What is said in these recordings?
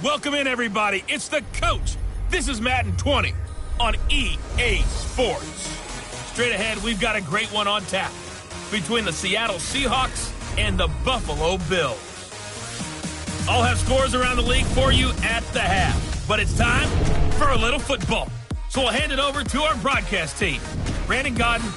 Welcome in, everybody. It's the coach. This is Madden 20 on EA Sports. Straight ahead, we've got a great one on tap between the Seattle Seahawks and the Buffalo Bills. I'll have scores around the league for you at the half, but it's time for a little football. So we'll hand it over to our broadcast team, Brandon Godden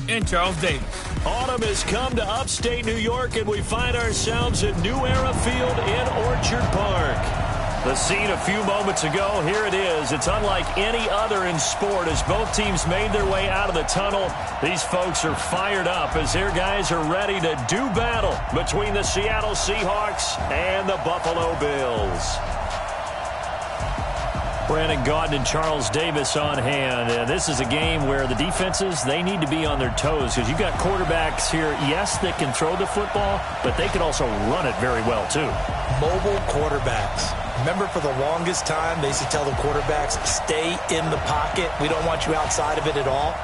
and Charles Davis. Autumn has come to upstate New York, and we find ourselves at New Era Field in Orchard Park. The scene a few moments ago, here it is. It's unlike any other in sport as both teams made their way out of the tunnel. These folks are fired up as their guys are ready to do battle between the Seattle Seahawks and the Buffalo Bills. Brandon Gaudin and Charles Davis on hand. And this is a game where the defenses, they need to be on their toes because you've got quarterbacks here, yes, that can throw the football, but they can also run it very well, too. Mobile quarterbacks. Remember, for the longest time, they used to tell the quarterbacks, stay in the pocket. We don't want you outside of it at all.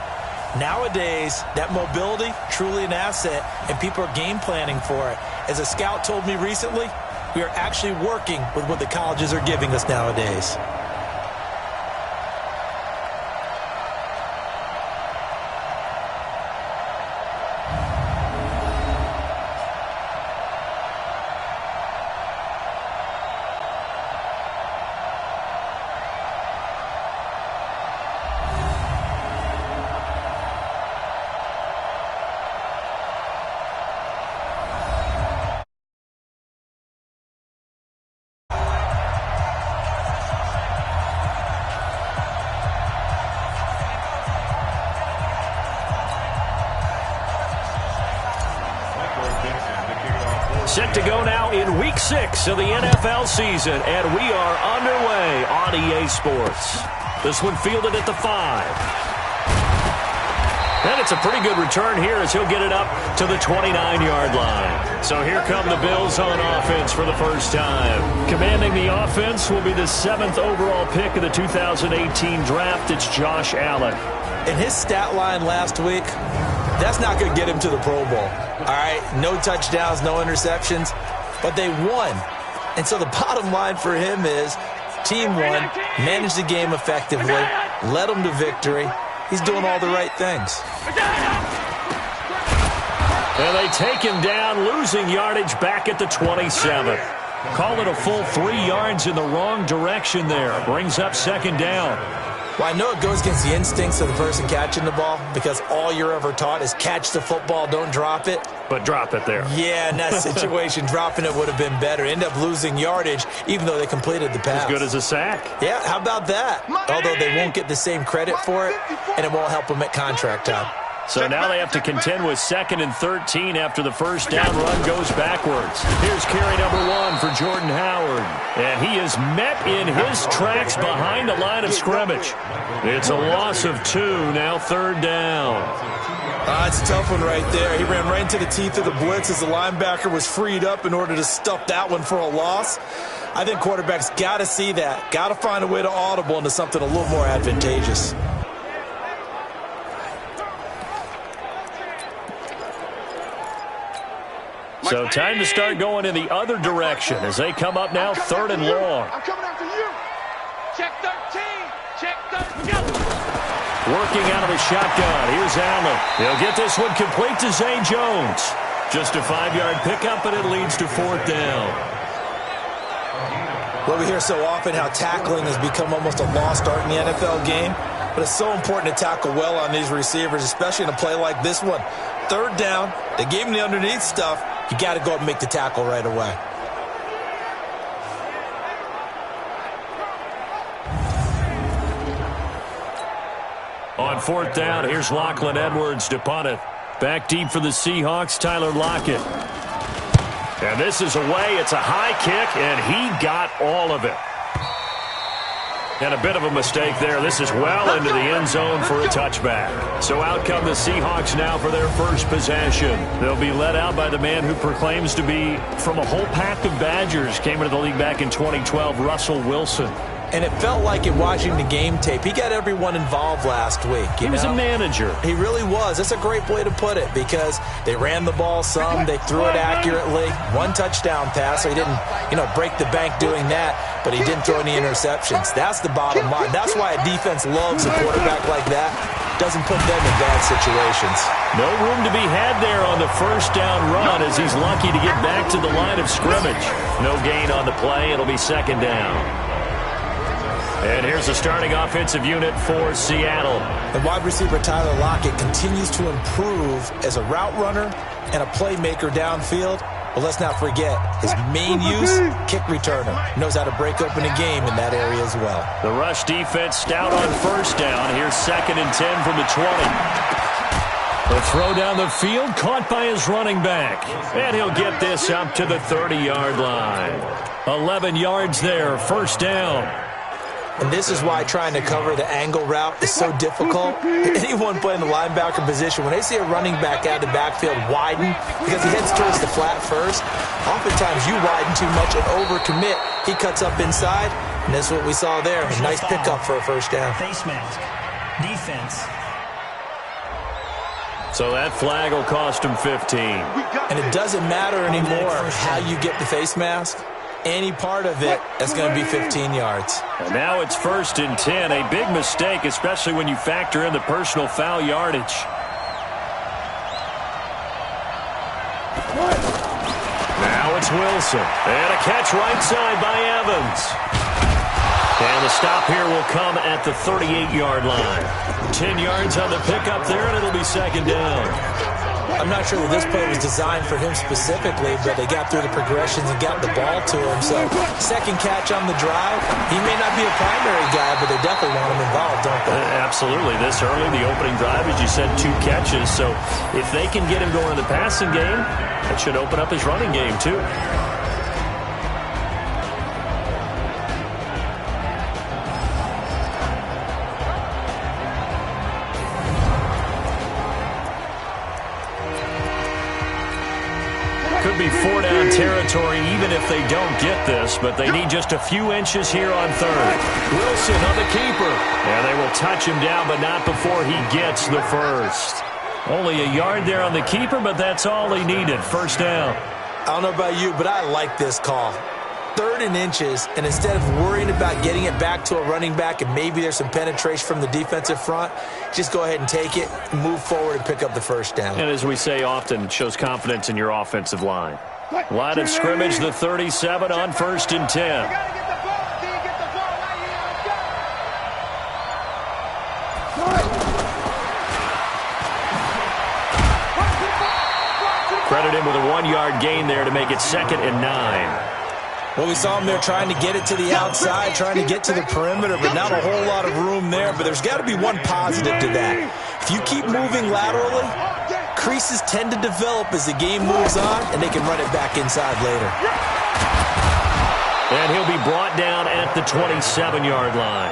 Nowadays, that mobility, truly an asset, and people are game planning for it. As a scout told me recently, we are actually working with what the colleges are giving us nowadays. Set to go now in Week 6 of the NFL season, and we are underway on EA Sports. This one fielded at the 5. And it's a pretty good return here as he'll get it up to the 29-yard line. So here come the Bills on offense for the first time. Commanding the offense will be the 7th overall pick of the 2018 draft. It's Josh Allen. In his stat line last week, that's not going to get him to the Pro Bowl. All right, no touchdowns, no interceptions, but they won. And so the bottom line for him is team won, managed the game effectively, led them to victory. He's doing all the right things. And they take him down, losing yardage back at the 27. Call it a full 3 yards in the wrong direction there. Brings up second down. Well, I know it goes against the instincts of the person catching the ball because all you're ever taught is catch the football, don't drop it. But drop it there. Yeah, in that situation, dropping it would have been better. End up losing yardage, even though they completed the pass. As good as a sack. Yeah, how about that? Although they won't get the same credit for it, and it won't help them at contract time. So now they have to contend with 2nd and 13 after the first down run goes backwards. Here's carry number 1 for Jordan Howard. And he is met in his tracks behind the line of scrimmage. It's a loss of 2, now 3rd down. It's a tough one right there. He ran right into the teeth of the blitz as the linebacker was freed up in order to stuff that one for a loss. I think quarterbacks got to see that. Got to find a way to audible into something a little more advantageous. So time to start going in the other direction as they come up now 3rd and long. I'm coming after you. Check 13. Check 13. Go. Working out of a shotgun. Here's Allen. He'll get this one complete to Zay Jones. Just a 5-yard pickup, but it leads to 4th down. Well, we hear so often how tackling has become almost a lost art in the NFL game. But it's so important to tackle well on these receivers, especially in a play like this one. 3rd down. They gave him the underneath stuff. You got to go up and make the tackle right away. On 4th down, here's Lachlan Edwards to punt it. Back deep for the Seahawks, Tyler Lockett. And this is away. It's a high kick, and he got all of it. And a bit of a mistake there. This is well into the end zone for a touchback. So out come the Seahawks now for their first possession. They'll be led out by the man who proclaims to be from a whole pack of Badgers. Came into the league back in 2012, Russell Wilson. And it felt like in watching the game tape, he got everyone involved last week. He was a manager. He really was. That's a great way to put it because they ran the ball some, they threw it accurately. One touchdown pass, so he didn't, break the bank doing that, but he didn't throw any interceptions. That's the bottom line. That's why a defense loves a quarterback like that. Doesn't put them in bad situations. No room to be had there on the first down run as he's lucky to get back to the line of scrimmage. No gain on the play. It'll be second down. And here's the starting offensive unit for Seattle. The wide receiver Tyler Lockett continues to improve as a route runner and a playmaker downfield. But let's not forget his main use, kick returner. Knows how to break open a game in that area as well. The rush defense stout on first down. Here's 2nd and 10 from the 20. The throw down the field, caught by his running back. And he'll get this up to the 30-yard line. 11 yards there, first down. And this is why trying to cover the angle route is so difficult. Anyone playing the linebacker position, when they see a running back out of the backfield widen because he heads towards the flat first, oftentimes you widen too much and overcommit. He cuts up inside, and that's what we saw there. A nice pickup for a first down. Face mask. Defense. So that flag will cost him 15. And it doesn't matter anymore how you get the face mask. Any part of it, that's going to be 15 yards. And now it's 1st and 10. A big mistake, especially when you factor in the personal foul yardage. Now it's Wilson. And a catch right side by Evans. And the stop here will come at the 38-yard line. 10 yards on the pickup there, and it'll be second down. I'm not sure that this play was designed for him specifically, but they got through the progressions and got the ball to him. So, second catch on the drive. He may not be a primary guy, but they definitely want him involved, don't they? Absolutely. This early, the opening drive, as you said, 2 catches. So, if they can get him going in the passing game, that should open up his running game, too. Could be 4-down territory even if they don't get this, but they need just a few inches here on 3rd. Wilson on the keeper. And they will touch him down, but not before he gets the first. Only a yard there on the keeper, but that's all he needed. First down. I don't know about you, but I like this call. 3rd and inches, and instead of worrying about getting it back to a running back and maybe there's some penetration from the defensive front, just go ahead and take it, move forward, and pick up the first down. And as we say often, it shows confidence in your offensive line. Line of scrimmage, the 37 on 1st and 10. Credit him with a 1-yard gain there to make it 2nd and 9. Well, we saw him there trying to get it to the outside, trying to get to the perimeter, but not a whole lot of room there. But there's got to be one positive to that. If you keep moving laterally, creases tend to develop as the game moves on, and they can run it back inside later. And he'll be brought down at the 27-yard line.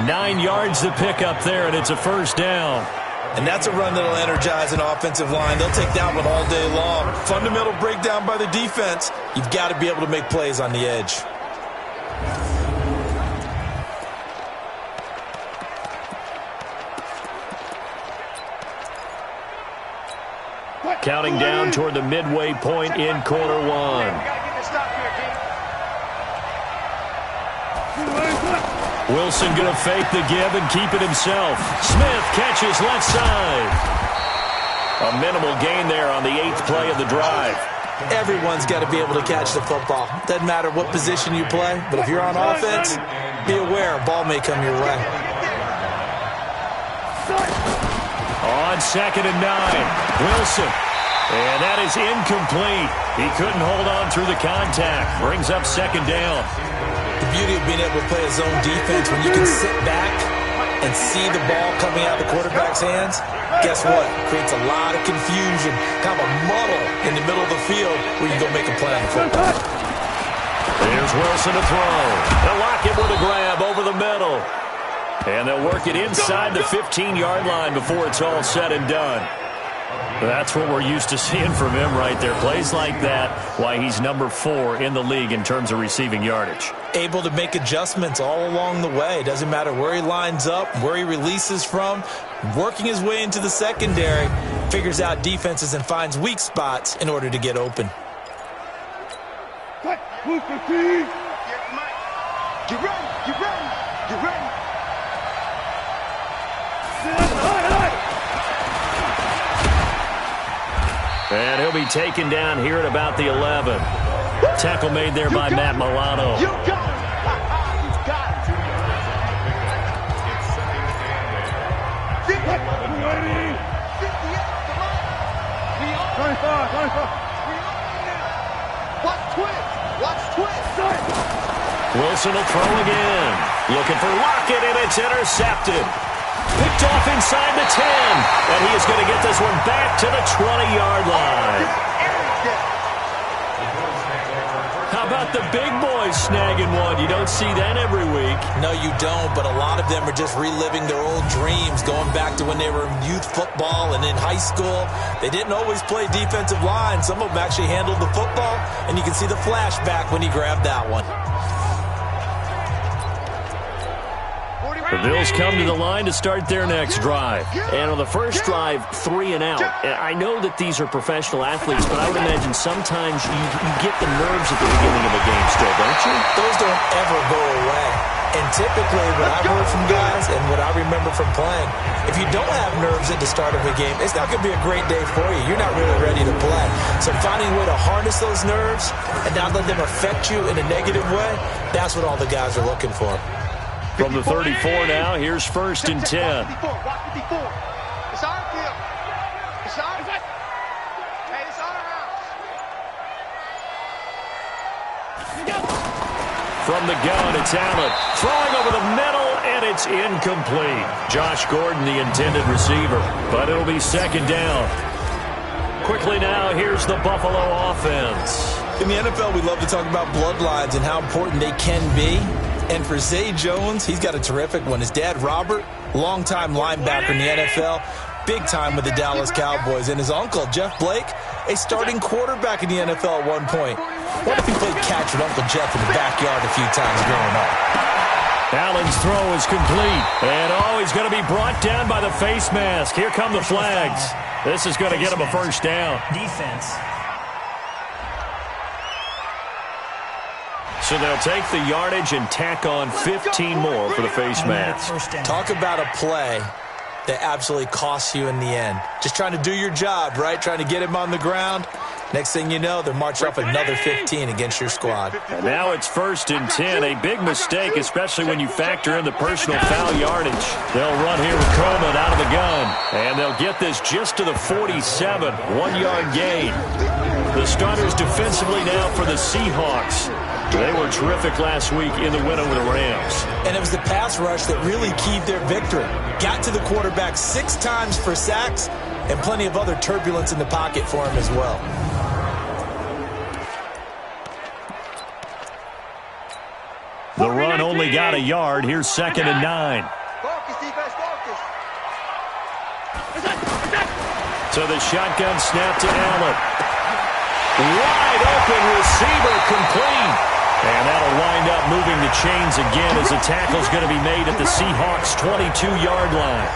9 yards to pick up there, and it's a first down. And that's a run that'll energize an offensive line. They'll take that one all day long. Fundamental breakdown by the defense. You've got to be able to make plays on the edge. Counting down toward the midway point in quarter 1. Wilson going to fake the give and keep it himself. Smith catches left side. A minimal gain there on the 8th play of the drive. Everyone's got to be able to catch the football. Doesn't matter what position you play, but if you're on offense, be aware a ball may come your way. On 2nd and 9, Wilson. And that is incomplete. He couldn't hold on through the contact. Brings up 2nd down. The beauty of being able to play a zone defense when you can sit back and see the ball coming out of the quarterback's hands, guess what? Creates a lot of confusion, kind of a muddle in the middle of the field where you go make a play on the football. There's Wilson to throw. They'll lock it with a grab over the middle. And they'll work it inside the 15-yard line before it's all said and done. That's what we're used to seeing from him right there. Plays like that, why he's number 4 in the league in terms of receiving yardage. able to make adjustments all along the way. Doesn't matter where he lines up, where he releases from, working his way into the secondary, figures out defenses and finds weak spots in order to get open. Get ready, get ready, get ready. And he'll be taken down here at about the 11. Tackle made there by Matt Milano. You got it. You got it. 58, come on. 25. We on now. Watch twist. Watch twist. Wilson will throw again. Looking for Lockett, and it's intercepted. Picked off inside the 10. And he is going to get this one back to the 20-yard line. How about the big boys snagging one? You don't see that every week. No, you don't, but a lot of them are just reliving their old dreams, going back to when they were in youth football and in high school. They didn't always play defensive line. Some of them actually handled the football, and you can see the flashback when he grabbed that one. The Bills come to the line to start their next drive. And on the first drive, 3 and out. And I know that these are professional athletes, but I would imagine sometimes you get the nerves at the beginning of a game still, don't you? Those don't ever go away. And typically what I've heard from guys and what I remember from playing, if you don't have nerves at the start of a game, it's not going to be a great day for you. You're not really ready to play. So finding a way to harness those nerves and not let them affect you in a negative way, that's what all the guys are looking for. From the 34 now, here's 1st and 10. Watch 54. It's our field. It's our field. Hey, it's our house. From the gun, it's Allen. Throwing over the middle, and it's incomplete. Josh Gordon, the intended receiver. But it'll be 2nd down. Quickly now, here's the Buffalo offense. In the NFL, we love to talk about bloodlines and how important they can be. And for Zay Jones, he's got a terrific one. His dad, Robert, longtime linebacker in the NFL, big time with the Dallas Cowboys. And his uncle, Jeff Blake, a starting quarterback in the NFL at one point. What if he played catch with Uncle Jeff in the backyard a few times growing up? Allen's throw is complete. And he's going to be brought down by the face mask. Here come the flags. This is going to get him a 1st down. Defense. So they'll take the yardage and tack on 15 more for the face mask. Talk about a play that absolutely costs you in the end. Just trying to do your job, right? Trying to get him on the ground. Next thing you know, they're marching off another 15 against your squad. And now it's 1st and 10. A big mistake, especially when you factor in the personal foul yardage. They'll run here with Coleman out of the gun. And they'll get this just to the 47. 1-yard gain. The starters defensively now for the Seahawks. They were terrific last week in the win over the Rams. And it was the pass rush that really keyed their victory. Got to the quarterback 6 times for sacks and plenty of other turbulence in the pocket for him as well. The run only got a yard. Here's 2nd and 9. Focus, defense, focus. So the shotgun snap to Allen. Wide open receiver complete. And that'll wind up moving the chains again as the tackle's going to be made at the Seahawks' 22-yard line.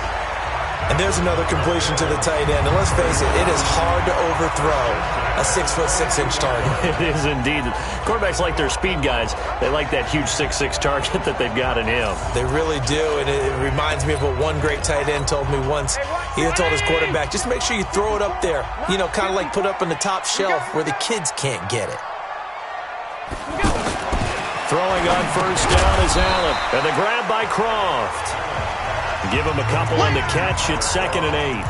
And there's another completion to the tight end. And let's face it, it is hard to overthrow a 6'6" target. It is indeed. Quarterbacks like their speed guys. They like that huge 6'6" target that they've got in him. They really do. And it reminds me of what one great tight end told me once. He had told his quarterback, just make sure you throw it up there. You know, kind of like put up on the top shelf where the kids can't get it. Throwing on 1st down is Allen. And the grab by Croft. Give him a couple on the catch. It's 2nd and 8.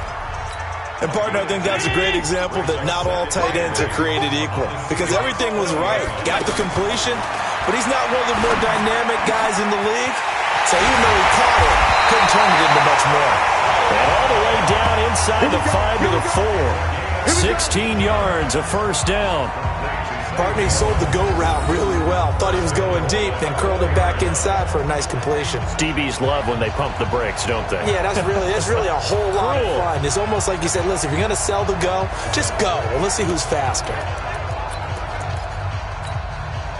And, partner, I think that's a great example that not all tight ends are created equal. Because everything was right. Got the completion, but he's not one of the more dynamic guys in the league. So even though he caught it, couldn't turn it into much more. And all the way down inside the 5 to the 4. 16 yards, a 1st down. Partner, he sold the go route really well. Thought he was going deep, then curled it back inside for a nice completion. DBs love when they pump the brakes, don't they? Yeah, that's really a whole lot of fun. It's almost like you said, listen, if you're going to sell the go, just go. And let's see who's faster.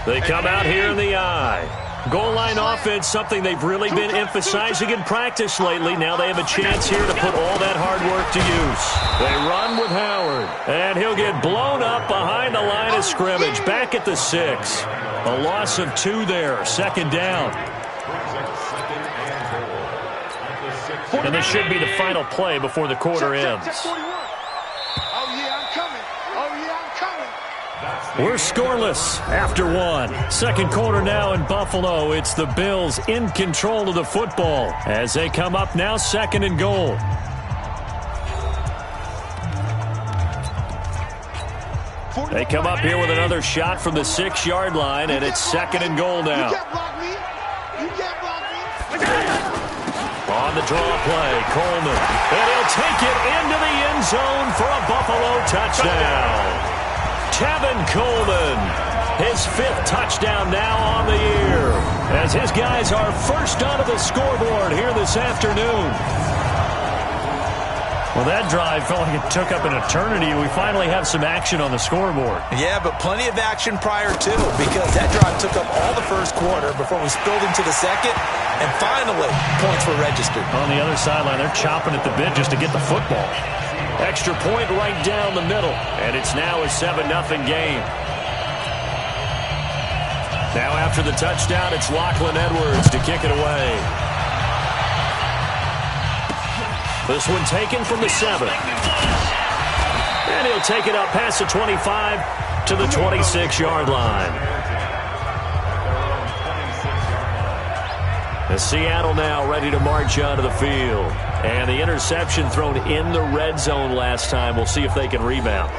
They come out here in the eye. Goal line offense, something they've really been emphasizing in practice lately. Now they have a chance here to put all that hard work to use. They run with Howard, and he'll get blown up behind the line of scrimmage, back at the 6. A loss of 2 there, second down. And this should be the final play before the quarter ends. We're scoreless after 1. Second quarter now in Buffalo. It's the Bills in control of the football as they come up now, second and goal. They come up here with another shot from the 6-yard line, and it's second and goal now. On the draw play, Coleman. And he'll take it into the end zone for a Buffalo touchdown. Tevin Coleman, his 5th touchdown now on the year, as his guys are first onto the scoreboard here this afternoon. Well, that drive felt like it took up an eternity. We finally have some action on the scoreboard. Yeah, but plenty of action prior to, because that drive took up all the first quarter before we spilled into the second, and finally, points were registered. On the other sideline, they're chopping at the bit just to get the football. Extra point right down the middle, and it's now a 7-0 game. Now after the touchdown, it's Lachlan Edwards to kick it away. This one taken from the 7. And he'll take it up past the 25 to the 26-yard line. The Seattle now ready to march onto the field. And the interception thrown in the red zone last time. We'll see if they can rebound.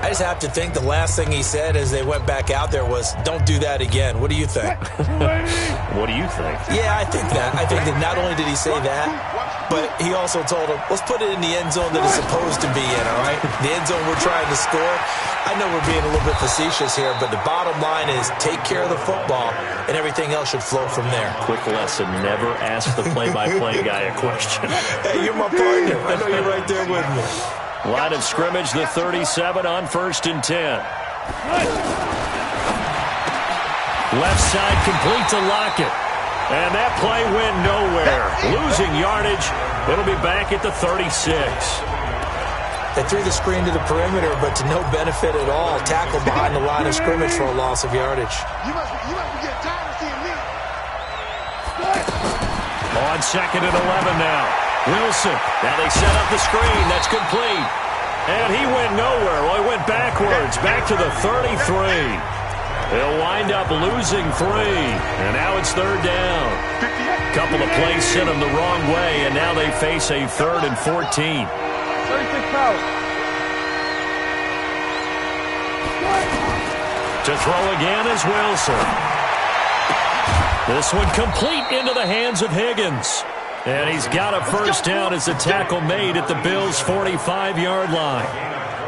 I just have to think the last thing he said as they went back out there was, don't do that again. What do you think? What do you think? Yeah, I think that. I think that not only did he say that, but he also told him, let's put it in the end zone that it's supposed to be in, all right? The end zone we're trying to score. I know we're being a little bit facetious here, but the bottom line is take care of the football, and everything else should flow from there. Quick lesson, never ask the play-by-play guy a question. Hey, you're my partner. I know you're right there with me. Line of scrimmage, the 37 on 1st and 10. Left side complete to Lockett. And that play went nowhere. Losing yardage. It'll be back at the 36. They threw the screen to the perimeter, but to no benefit at all. Tackled behind the line of scrimmage for a loss of yardage. You must be getting tired of seeing me. On 2nd and 11 now. Wilson. Now they set up the screen. That's complete. And he went nowhere. Well, he went backwards. Back to the 33. They'll wind up losing 3. And now it's 3rd down. Couple of plays sent them the wrong way, and now they face a 3rd and 14. 36 power. To throw again is Wilson. This one complete into the hands of Higgins. And he's got a first down as the tackle made at the Bills' 45-yard line.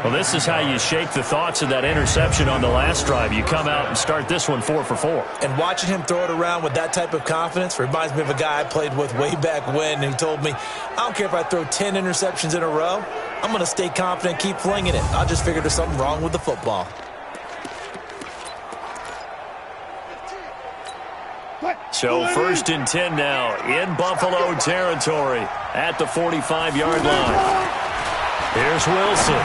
Well, this is how you shake the thoughts of that interception on the last drive. You come out and start this one 4 for 4. And watching him throw it around with that type of confidence reminds me of a guy I played with way back when who told me, I don't care if I throw 10 interceptions in a row. I'm going to stay confident, keep flinging it. I just figured there's something wrong with the football. So 1st and 10 now in Buffalo territory at the 45-yard line. Here's Wilson.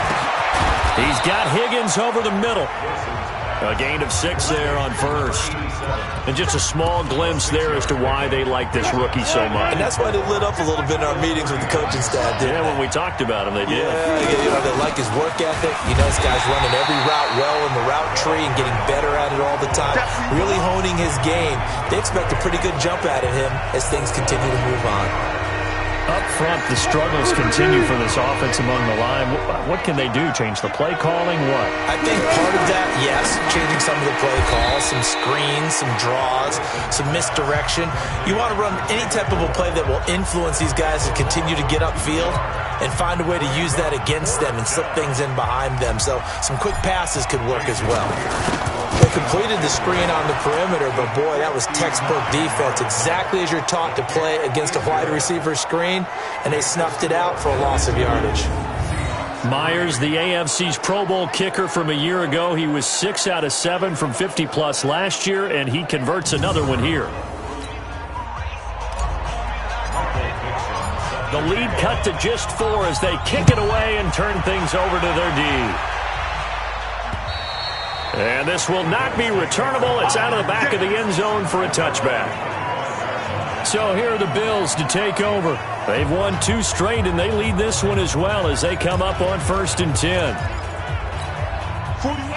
He's got Higgins over the middle. A gain of 6 there on 1st. And just a small glimpse there as to why they like this rookie so much. And that's why they lit up a little bit in our meetings with the coaching staff, didn't they? When we talked about him, they did. Yeah, they like his work ethic. This guy's running every route well in the route tree and getting better at it all the time. Really honing his game. They expect a pretty good jump out of him as things continue to move on. Up front, the struggles continue for this offense among the line. What can they do? Change the play calling? What? I think part of that, yes, changing some of the play calls, some screens, some draws, some misdirection. You want to run any type of a play that will influence these guys to continue to get upfield and find a way to use that against them and slip things in behind them. So some quick passes could work as well. They completed the screen on the perimeter, but boy, that was textbook defense. Exactly as you're taught to play against a wide receiver screen, and they snuffed it out for a loss of yardage. Myers, the AFC's Pro Bowl kicker from a year ago. He was 6 out of 7 from 50-plus last year, and he converts another one here. The lead cut to just 4 as they kick it away and turn things over to their D. And this will not be returnable. It's out of the back of the end zone for a touchback. So here are the Bills to take over. They've won 2 straight, and they lead this one as well as they come up on 1st and 10.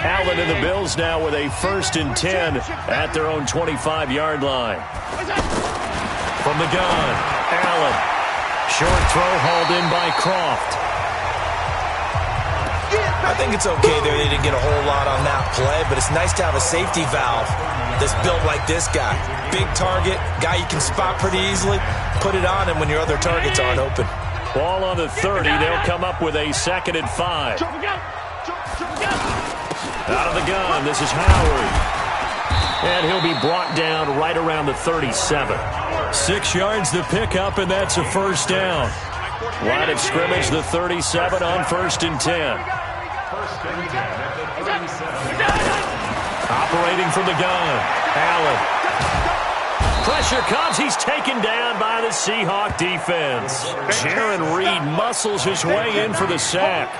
Allen and the Bills now with a 1st and 10 at their own 25-yard line. From the gun, Allen. Short throw hauled in by Croft. I think it's okay there. They didn't get a whole lot on that play, but it's nice to have a safety valve that's built like this guy. Big target, guy you can spot pretty easily. Put it on him when your other targets aren't open. Ball on the 30. They'll come up with a 2nd and 5. Out of the gun, this is Howard. And he'll be brought down right around the 37. 6 yards the pickup, and that's a 1st down. Line of scrimmage, the 37 on 1st and 10. Operating from the gun, Allen. Pressure comes. He's taken down by the Seahawk defense. Jaron Reed muscles his way in for the sack.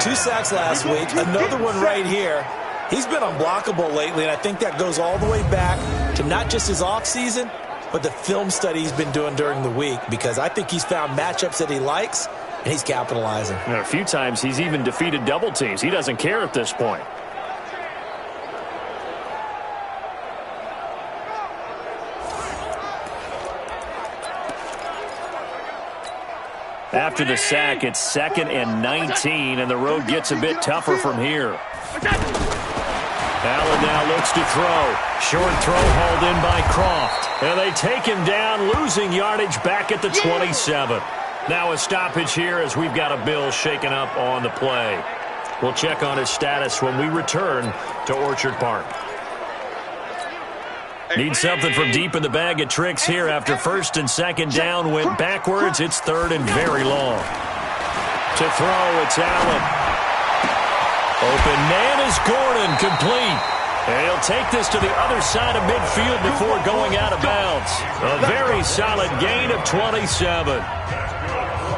2 sacks last week. Another one right here. He's been unblockable lately, and I think that goes all the way back to not just his offseason, but the film study he's been doing during the week, because I think he's found matchups that he likes, and he's capitalizing. And a few times he's even defeated double teams. He doesn't care at this point. After the sack, it's 2nd and 19, and the road gets a bit tougher from here. Allen now looks to throw. Short throw hauled in by Croft. And they take him down, losing yardage back at the 27. Now a stoppage here as we've got a Bill shaken up on the play. We'll check on his status when we return to Orchard Park. Need something from deep in the bag of tricks here after 1st and 2nd down went backwards. It's 3rd and very long. To throw, it's Allen. Open man is Gordon, complete. And he'll take this to the other side of midfield before going out of bounds. A very solid gain of 27.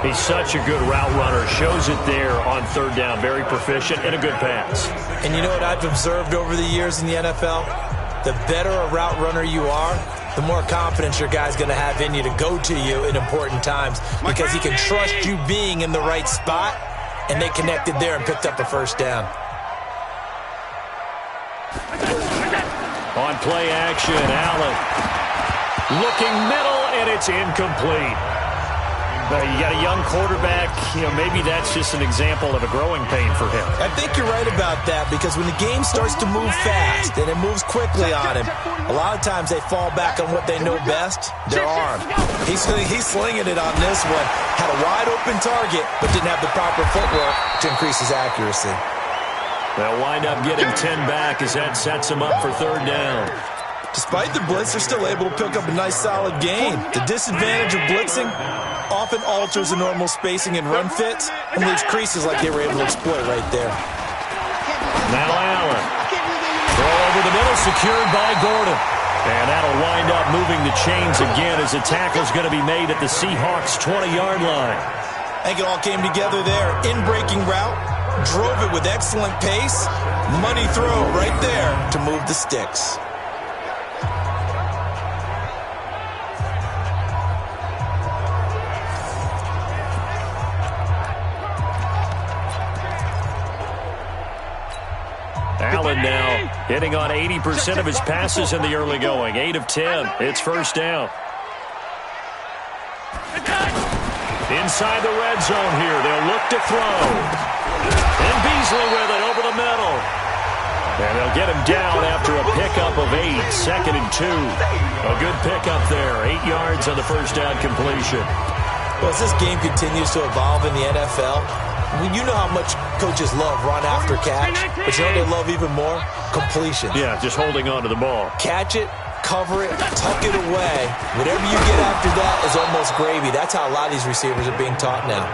He's such a good route runner. Shows it there on 3rd down. Very proficient and a good pass. And you know what I've observed over the years in the NFL? The better a route runner you are, the more confidence your guy's going to have in you to go to you in important times, because he can trust you being in the right spot, and they connected there and picked up a 1st down. On play action, Allen. Looking middle, and it's incomplete. You got a young quarterback, maybe that's just an example of a growing pain for him. I think you're right about that, because when the game starts to move fast and it moves quickly on him, a lot of times they fall back on what they know best, their arm. He's slinging it on this one. Had a wide open target, but didn't have the proper footwork to increase his accuracy. They'll wind up getting 10 back as that sets him up for 3rd down. Despite the blitz, they're still able to pick up a nice, solid gain. The disadvantage of blitzing often alters the normal spacing and run fits and leaves creases like they were able to exploit right there. Now Allen. Throw over the middle, secured by Gordon. And that'll wind up moving the chains again as the tackle's going to be made at the Seahawks' 20-yard line. I think it all came together there. In-breaking route, drove it with excellent pace. Money throw right there to move the sticks. Allen now hitting on 80% of his passes in the early going. 8 of 10. It's 1st down. Inside the red zone here. They'll look to throw. And Beasley with it over the middle. And they'll get him down after a pickup of 8. 2nd and 2. A good pickup there. 8 yards on the 1st down completion. Well, as this game continues to evolve in the NFL, you know how much coaches love run after catch, but you know what they love even more? Completion. Yeah, just holding on to the ball. Catch it, cover it, tuck it away. Whatever you get after that is almost gravy. That's how a lot of these receivers are being taught now.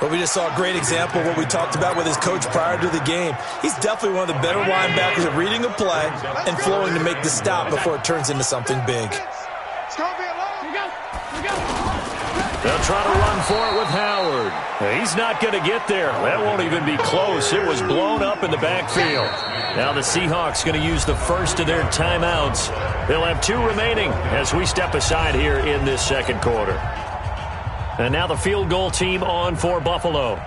Well, we just saw a great example of what we talked about with his coach prior to the game. He's definitely one of the better linebackers at reading a play and flowing to make the stop before it turns into something big. They'll try to run for it with Howard. He's not going to get there. That won't even be close. It was blown up in the backfield. Now the Seahawks going to use the first of their timeouts. They'll have 2 remaining as we step aside here in this second quarter. And now the field goal team on for Buffalo.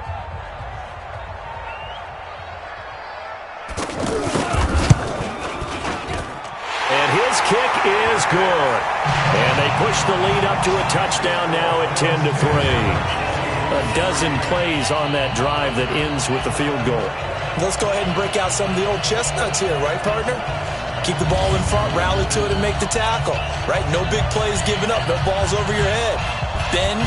And his kick is good. And they push the lead up to a touchdown now at 10-3. A dozen plays on that drive that ends with the field goal. Let's go ahead and break out some of the old chestnuts here, right, partner? Keep the ball in front, rally to it, and make the tackle, right? No big plays given up, no balls over your head. Bend,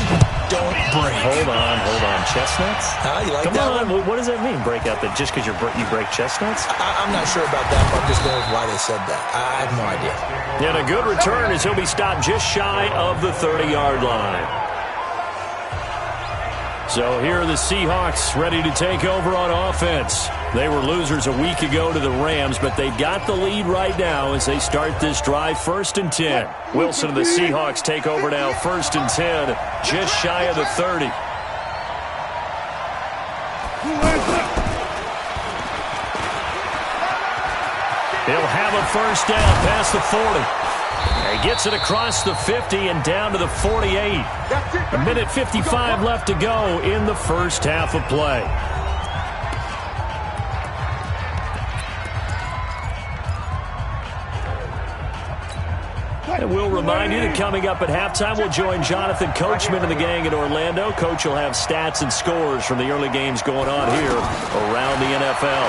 don't break. Hold on. Chestnuts? You like Come that on. one? What does that mean, break out that just because you break chestnuts? I'm not sure about that, but I'm just going with why they said that. I have no idea. And a good return as he'll be stopped just shy of the 30-yard line. So here are the Seahawks ready to take over on offense. They were losers a week ago to the Rams, but they got the lead right now as they start this drive 1st and 10. Wilson and the Seahawks take over now 1st and 10, just shy of the 30. He'll have a first down past the 40. He gets it across the 50 and down to the 48. A minute 55 left to go in the first half of play. And we'll remind you that coming up at halftime, we'll join Jonathan Coachman and the gang in Orlando. Coach will have stats and scores from the early games going on here around the NFL.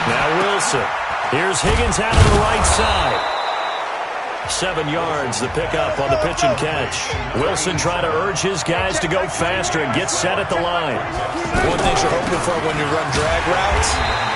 Now Wilson. Here's Higgins out of the right side. 7 yards, the pickup on the pitch and catch. Wilson trying to urge his guys to go faster and get set at the line. One thing you're hoping for when you run drag routes,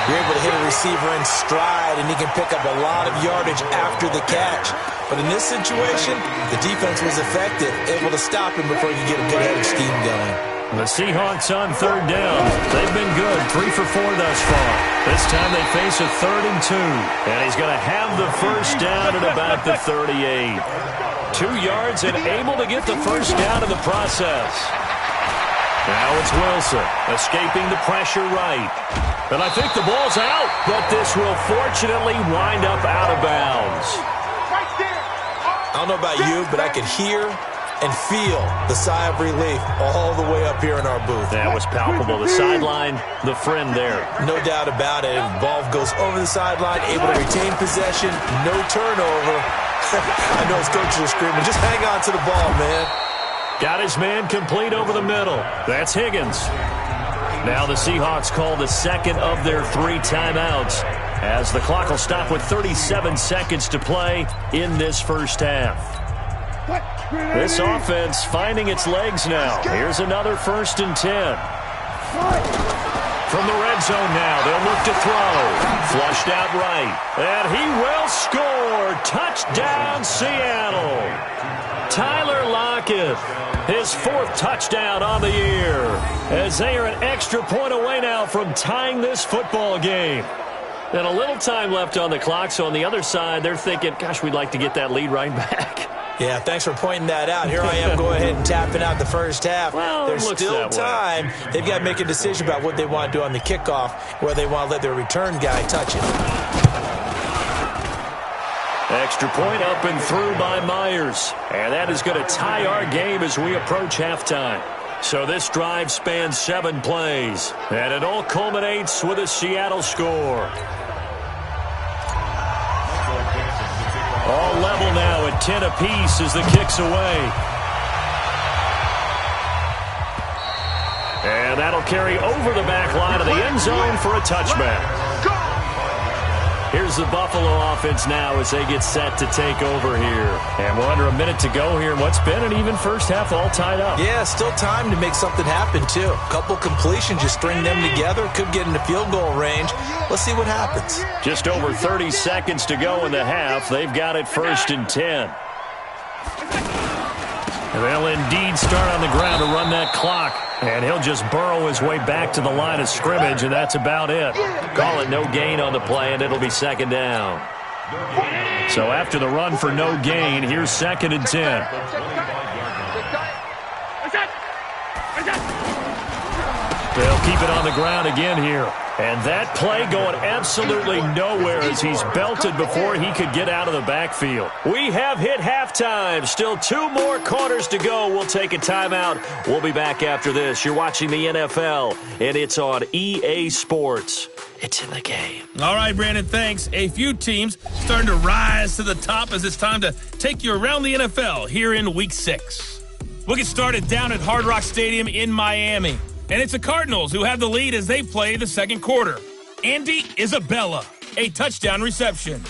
you're able to hit a receiver in stride, and he can pick up a lot of yardage after the catch. But in this situation, the defense was effective, able to stop him before you get a good head of steam going. The Seahawks on 3rd down. They've been good, 3 for 4 thus far. This time they face a 3rd and 2. And he's going to have the first down at about the 38. 2 yards and able to get the first down in the process. Now it's Wilson escaping the pressure right. And I think the ball's out, but this will fortunately wind up out of bounds. I don't know about you, but I could hear and feel the sigh of relief all the way up here in our booth. That was palpable. The sideline, the friend there. No doubt about it. The ball goes over the sideline, able to retain possession, no turnover. I know his coaches are screaming, just hang on to the ball, man. Got his man complete over the middle. That's Higgins. Now the Seahawks call the second of their 3 timeouts as the clock will stop with 37 seconds to play in this first half. This offense finding its legs now. Here's another 1st and 10. From the red zone now, they'll look to throw. Flushed out right. And he will score. Touchdown, Seattle. Tyler Lockett, his 4th touchdown on the year, as they are an extra point away now from tying this football game. And a little time left on the clock, so on the other side, they're thinking, gosh, we'd like to get that lead right back. Yeah, thanks for pointing that out. Here I am going ahead and tapping out the first half. Well, there's still time. They've got to make a decision about what they want to do on the kickoff, where they want to let their return guy touch it. Extra point up and through by Myers. And that is going to tie our game as we approach halftime. So this drive spans 7 plays. And it all culminates with a Seattle score. All level now at 10 apiece as the kick's away. And that'll carry over the back line of the end zone for a touchback. Here's the Buffalo offense now as they get set to take over here. And we're under a minute to go here in what's been an even first half all tied up. Yeah, still time to make something happen, too. A couple completions, you string them together, could get into field goal range. Let's see what happens. Just over 30 seconds to go in the half. They've got it 1st and 10. They'll indeed start on the ground to run that clock. And he'll just burrow his way back to the line of scrimmage, and that's about it. Call it no gain on the play, and it'll be second down. So after the run for no gain, here's 2nd and 10. They'll keep it on the ground again here. And that play going absolutely nowhere as he's belted before he could get out of the backfield. We have hit halftime. Still 2 more quarters to go. We'll take a timeout. We'll be back after this. You're watching the NFL, and it's on EA Sports. It's in the game. All right, Brandon, thanks. A few teams starting to rise to the top as it's time to take you around the NFL here in Week 6. We'll get started down at Hard Rock Stadium in Miami. And it's the Cardinals who have the lead as they play the second quarter. Andy Isabella, a touchdown reception.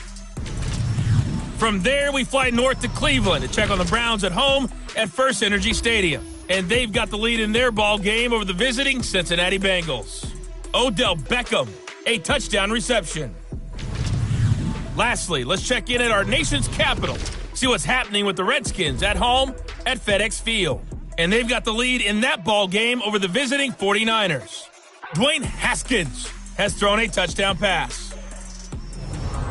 From there, we fly north to Cleveland to check on the Browns at home at First Energy Stadium. And they've got the lead in their ball game over the visiting Cincinnati Bengals. Odell Beckham, a touchdown reception. Lastly, let's check in at our nation's capital. See what's happening with the Redskins at home at FedEx Field. And they've got the lead in that ball game over the visiting 49ers. Dwayne Haskins has thrown a touchdown pass.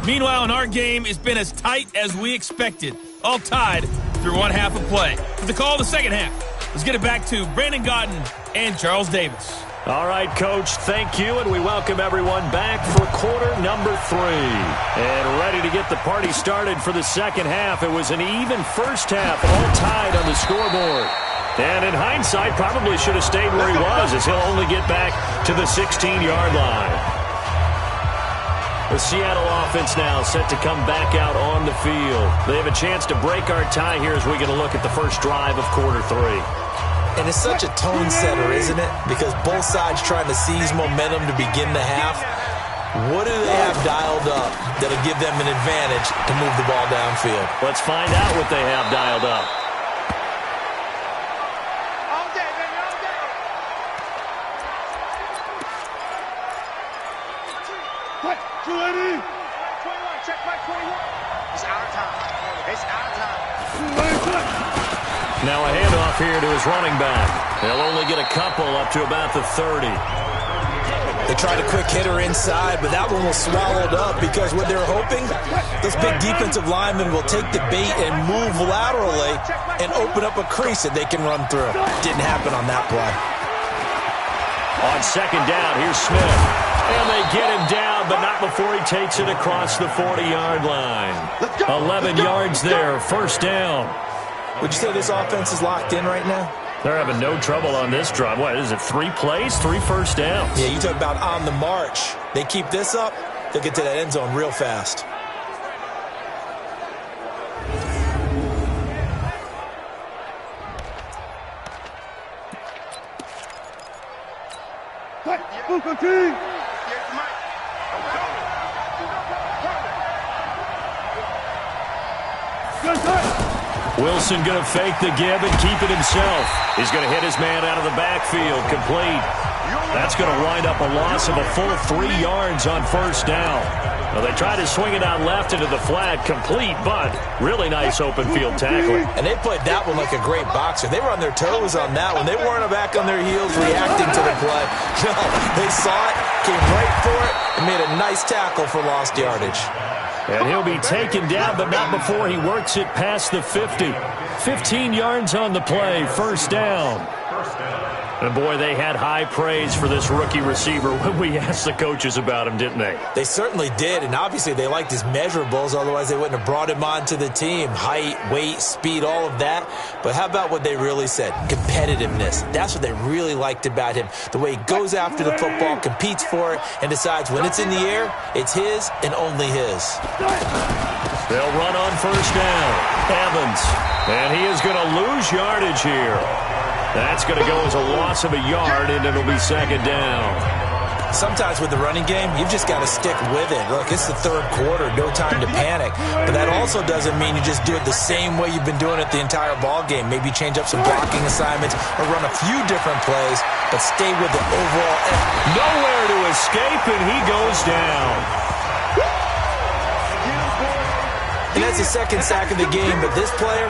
Meanwhile, in our game, it's been as tight as we expected, all tied through one half of play. For the call of the second half, let's get it back to Brandon Gaudin and Charles Davis. All right, Coach, thank you, and we welcome everyone back for quarter number 3. And ready to get the party started for the second half. It was an even first half, all tied on the scoreboard. And in hindsight, probably should have stayed where he was, as he'll only get back to the 16-yard line. The Seattle offense now set to come back out on the field. They have a chance to break our tie here as we get a look at the first drive of quarter 3. And it's such a tone setter, isn't it? Because both sides trying to seize momentum to begin the half. What do they have dialed up that'll give them an advantage to move the ball downfield? Let's find out what they have dialed up. Now a handoff here to his running back. They'll only get a couple up to about the 30. They tried a quick hitter inside, but that one was swallowed up because what they're hoping, this big defensive lineman will take the bait and move laterally and open up a crease that they can run through. Didn't happen on that play. On second down, here's Smith. And they get him down, but not before he takes it across the 40-yard line. 11 yards there, first down. Would you say this offense is locked in right now? They're having no trouble on this drive. What is it, 3 plays, 3 first downs? Yeah, you talk about on the march. They keep this up, they'll get to that end zone real fast. Wilson going to fake the give and keep it himself. He's going to hit his man out of the backfield, complete. That's going to wind up a loss of a full 3 yards on first down. Well, they tried to swing it out left into the flat, complete, but really nice open field tackling. And they played that one like a great boxer. They were on their toes on that one. They weren't back on their heels reacting to the play. No, they saw it, came right for it, and made a nice tackle for lost yardage. And he'll be taken down, but not before he works it past the 50. 15 yards on the play, first down. And boy, they had high praise for this rookie receiver when we asked the coaches about him, didn't they? They certainly did, and obviously they liked his measurables, otherwise they wouldn't have brought him onto the team. Height, weight, speed, all of that. But how about what they really said? Competitiveness. That's what they really liked about him. The way he goes after the football, competes for it, and decides when it's in the air, it's his and only his. They'll run on first down. Evans. And he is going to lose yardage here. That's going to go as a loss of a yard, and it'll be second down. Sometimes with the running game, you've just got to stick with it. Look, it's the third quarter, no time to panic. But that also doesn't mean you just do it the same way you've been doing it the entire ball game. Maybe change up some blocking assignments or run a few different plays, but stay with the overall effort. Nowhere to escape, and he goes down. And that's the second sack of the game, but this player,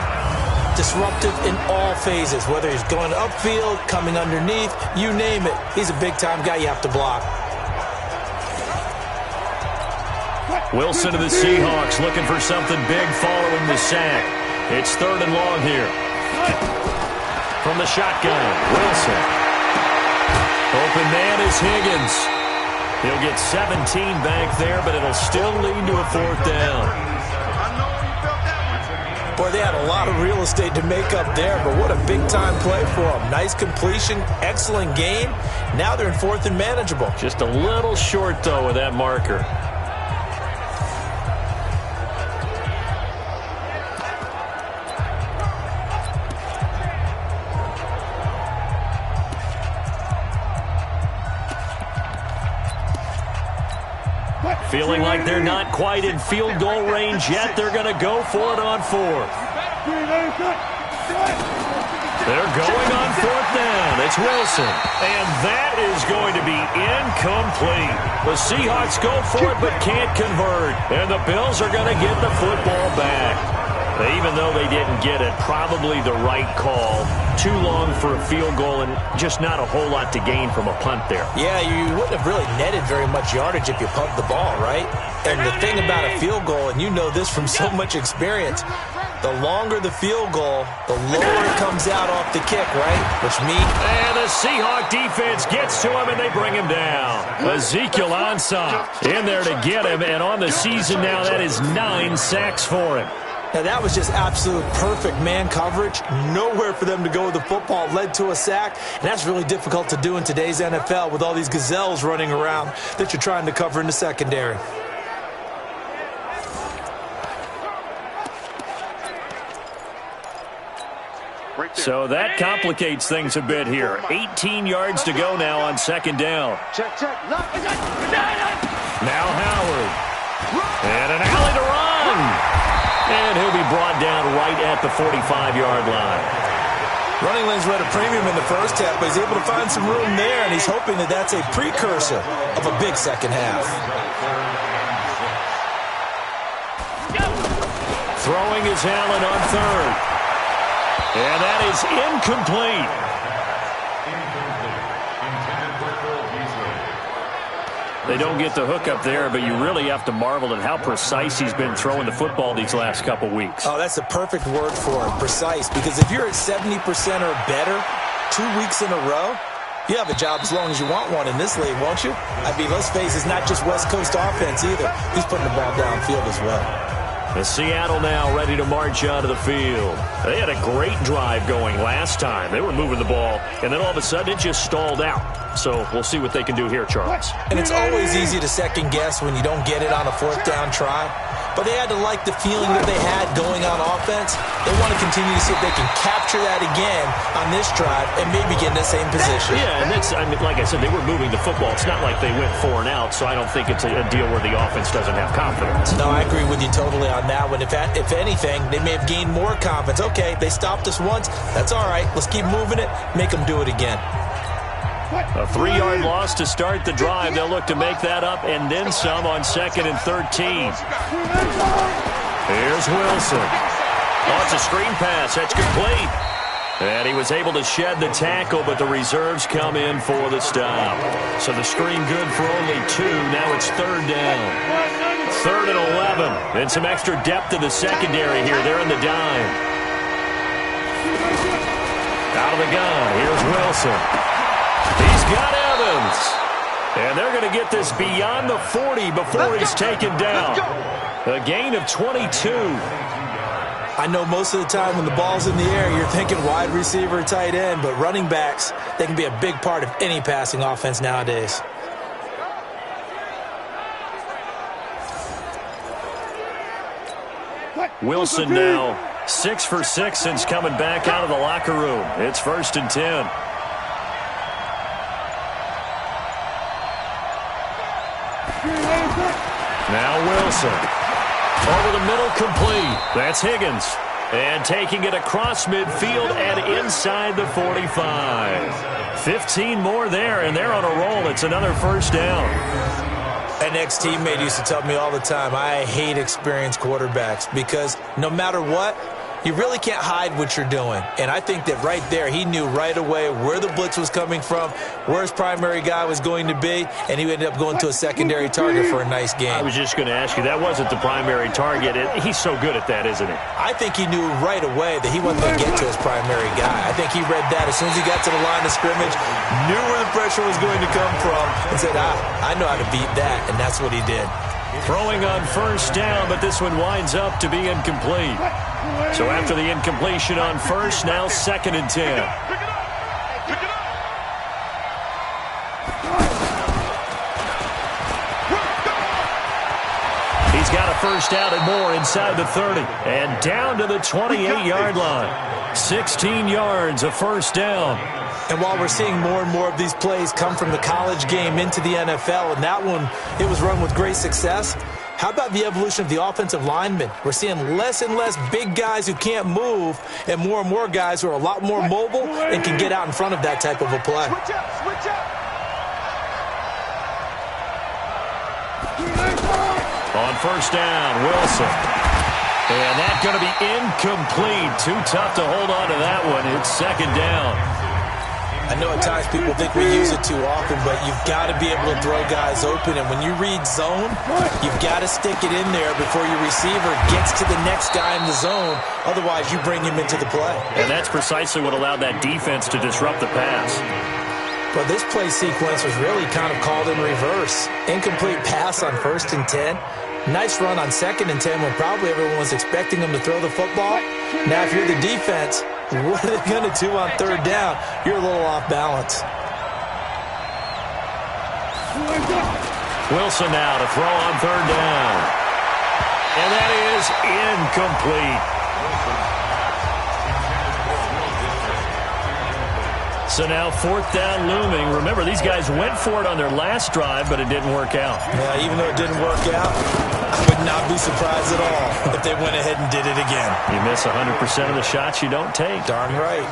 disruptive in all phases, whether he's going upfield, coming underneath, you name it. He's a big-time guy you have to block. Wilson to the Seahawks looking for something big following the sack. It's 3rd and long here. From the shotgun, Wilson. Open man is Higgins. He'll get 17 back there, but it'll still lead to a 4th down. Boy, they had a lot of real estate to make up there, but what a big-time play for them. Nice completion, excellent game. Now they're in 4th and manageable. Just a little short, though, with that marker. Feeling like they're not quite in field goal range yet. They're going to go for it on 4th. They're going on 4th down. It's Wilson. And that is going to be incomplete. The Seahawks go for it but can't convert. And the Bills are going to get the football back. Even though they didn't get it, probably the right call. Too long for a field goal and just not a whole lot to gain from a punt there. Yeah, you wouldn't have really netted very much yardage if you pumped the ball, right? And the thing about a field goal, and you know this from so much experience, the longer the field goal, the lower it comes out off the kick, right? Which means... And the Seahawk defense gets to him, and they bring him down. Ezekiel Ansah in there to get him, and on the season now, that is 9 sacks for him. Now, that was just absolute perfect man coverage. Nowhere for them to go with the football. Led to a sack. And that's really difficult to do in today's NFL with all these gazelles running around that you're trying to cover in the secondary. So that complicates things a bit here. 18 yards to go now on 2nd down. Now Howard. And an alley to run. And he'll be brought down right at the 45-yard line. Running lanes were at a premium in the first half, but he's able to find some room there, and he's hoping that that's a precursor of a big second half. Throwing is Allen on 3rd. And that is incomplete. They don't get the hook up there, but you really have to marvel at how precise he's been throwing the football these last couple weeks. Oh, that's a perfect word for it, precise, because if you're at 70% or better 2 weeks in a row, you have a job as long as you want one in this league, won't you? I mean, let's face it, it's not just West Coast offense either. He's putting the ball downfield as well. The Seattle now ready to march onto the field. They had a great drive going last time. They were moving the ball, and then all of a sudden it just stalled out. So we'll see what they can do here, Charles. And it's always easy to second guess when you don't get it on a 4th down try. But they had to like the feeling that they had going on offense. They want to continue to see if they can capture that again on this drive and maybe get in the same position. Yeah, and that's, I mean, like I said, they were moving the football. It's not like they went 4 and out, so I don't think it's a deal where the offense doesn't have confidence. No, I agree with you totally on that one. If anything, they may have gained more confidence. Okay, they stopped us once. That's all right. Let's keep moving it. Make them do it again. A 3-yard loss to start the drive. They'll look to make that up and then some on 2nd and 13. Here's Wilson. Oh, it's a screen pass. That's complete. And he was able to shed the tackle, but the reserves come in for the stop. So the screen good for only 2. Now it's 3rd down. 3rd and 11. And some extra depth to the secondary here. They're in the dime. Out of the gun. Here's Wilson. He's got Evans. And they're going to get this beyond the 40 before he's taken down. A gain of 22. I know most of the time when the ball's in the air, you're thinking wide receiver, tight end, but running backs, they can be a big part of any passing offense nowadays. Wilson now 6 for 6 since coming back out of the locker room. It's 1st and 10. Now Wilson. Over the middle, complete. That's Higgins. And taking it across midfield and inside the 45. 15 more there, and they're on a roll. It's another 1st down. An ex-teammate used to tell me all the time, I hate experienced quarterbacks because no matter what, You really can't hide what you're doing. And I think that right there, he knew right away where the blitz was coming from, where his primary guy was going to be, and he ended up going to a secondary target for a nice game. I was just going to ask you, that wasn't the primary target. He's so good at that, isn't he? I think he knew right away that he wasn't going to get to his primary guy. I think he read that as soon as he got to the line of scrimmage, knew where the pressure was going to come from, and said, I know how to beat that, and that's what he did. Throwing on first down, but this one winds up to be incomplete. So after the incompletion on first, now 2nd and 10. He's got a first down and more inside the 30. And down to the 28-yard line. 16 yards, a first down. And while we're seeing more and more of these plays come from the college game into the NFL, and that one, it was run with great success, how about the evolution of the offensive linemen? We're seeing less and less big guys who can't move and more guys who are a lot more mobile and can get out in front of that type of a play. Switch up. On first down, Wilson. And that's going to be incomplete. Too tough to hold on to that one. It's 2nd down. I know at times people think we use it too often, but you've got to be able to throw guys open. And when you read zone, you've got to stick it in there before your receiver gets to the next guy in the zone. Otherwise, you bring him into the play. And that's precisely what allowed that defense to disrupt the pass. But this play sequence was really kind of called in reverse. Incomplete pass on 1st and 10. Nice run on 2nd and 10 when probably everyone was expecting him to throw the football. Now, if you're the defense, what are they going to do on 3rd down? You're a little off balance. Wilson now to throw on 3rd down. And that is incomplete. So now 4th down looming. Remember, these guys went for it on their last drive, but it didn't work out. Yeah, even though it didn't work out, I would not be surprised at all if they went ahead and did it again. You miss 100% of the shots you don't take. Darn right.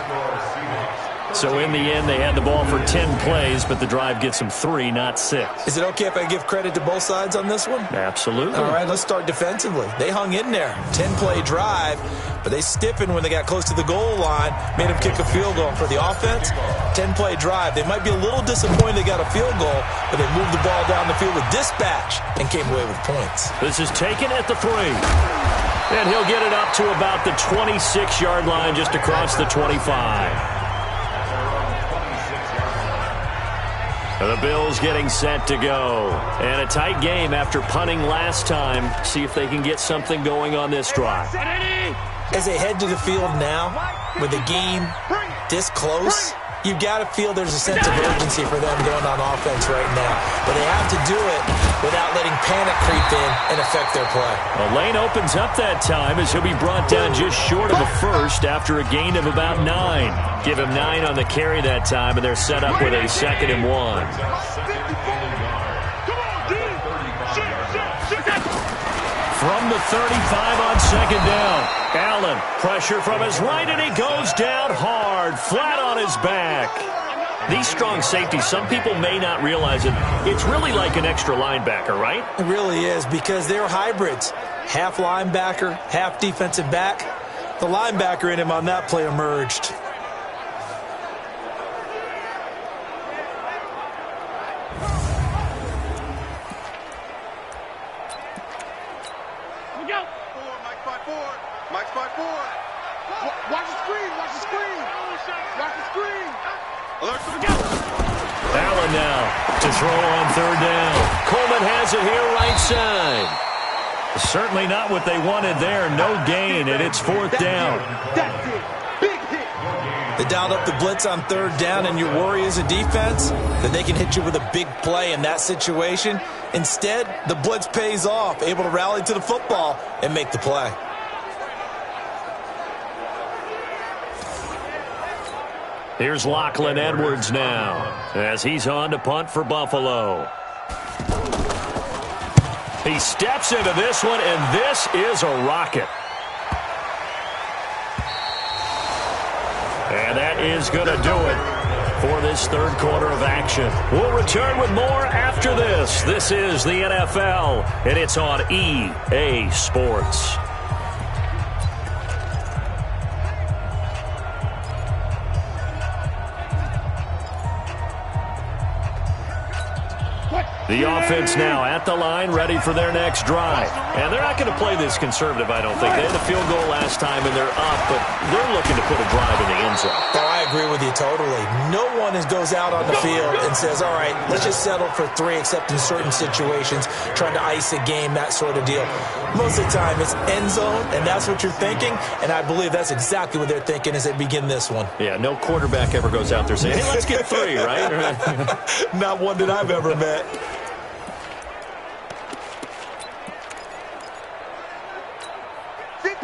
So in the end, they had the ball for 10 plays, but the drive gets them 3, not 6. Is it okay if I give credit to both sides on this one? Absolutely. All right, let's start defensively. They hung in there. 10-play drive, but they stiffened when they got close to the goal line, made them kick a field goal. For the offense, 10-play drive. They might be a little disappointed they got a field goal, but they moved the ball down the field with dispatch and came away with points. This is taken at the 3. And he'll get it up to about the 26-yard line just across the 25. The Bills getting set to go. And a tight game after punting last time. See if they can get something going on this drive. As they head to the field now, with the game this close, you've got to feel there's a sense of urgency for them going on offense right now. But they have to do it without letting panic creep in and affect their play. Well, lane opens up that time as he'll be brought down just short of a first after a gain of about 9. Give him 9 on the carry that time, and they're set up with a 2nd and 1. From the 35 on 2nd down. Allen, pressure from his right, and he goes down hard, flat on his back. These strong safeties, some people may not realize it. It's really like an extra linebacker, right? It really is, because they're hybrids. Half linebacker, half defensive back. The linebacker in him on that play emerged. Allen now to throw on 3rd down. Coleman has it here right side. Certainly not what they wanted there. No gain, and it's 4th down. That's it. Big hit. They dialed up the blitz on 3rd down, and your worry as a defense that they can hit you with a big play in that situation. Instead, the blitz pays off, able to rally to the football and make the play. Here's Lachlan Edwards now as he's on to punt for Buffalo. He steps into this one, and this is a rocket. And that is going to do it for this 3rd quarter of action. We'll return with more after this. This is the NFL, and it's on EA Sports. The offense now at the line, ready for their next drive. And they're not going to play this conservative, I don't think. They had a field goal last time, and they're up, but they're looking to put a drive in the end zone. Oh, I agree with you totally. No one goes out on the field and says, all right, let's just settle for 3, except in certain situations, trying to ice a game, that sort of deal. Most of the time, it's end zone, and that's what you're thinking, and I believe that's exactly what they're thinking as they begin this one. Yeah, no quarterback ever goes out there saying, hey, let's get 3, right? Not one that I've ever met.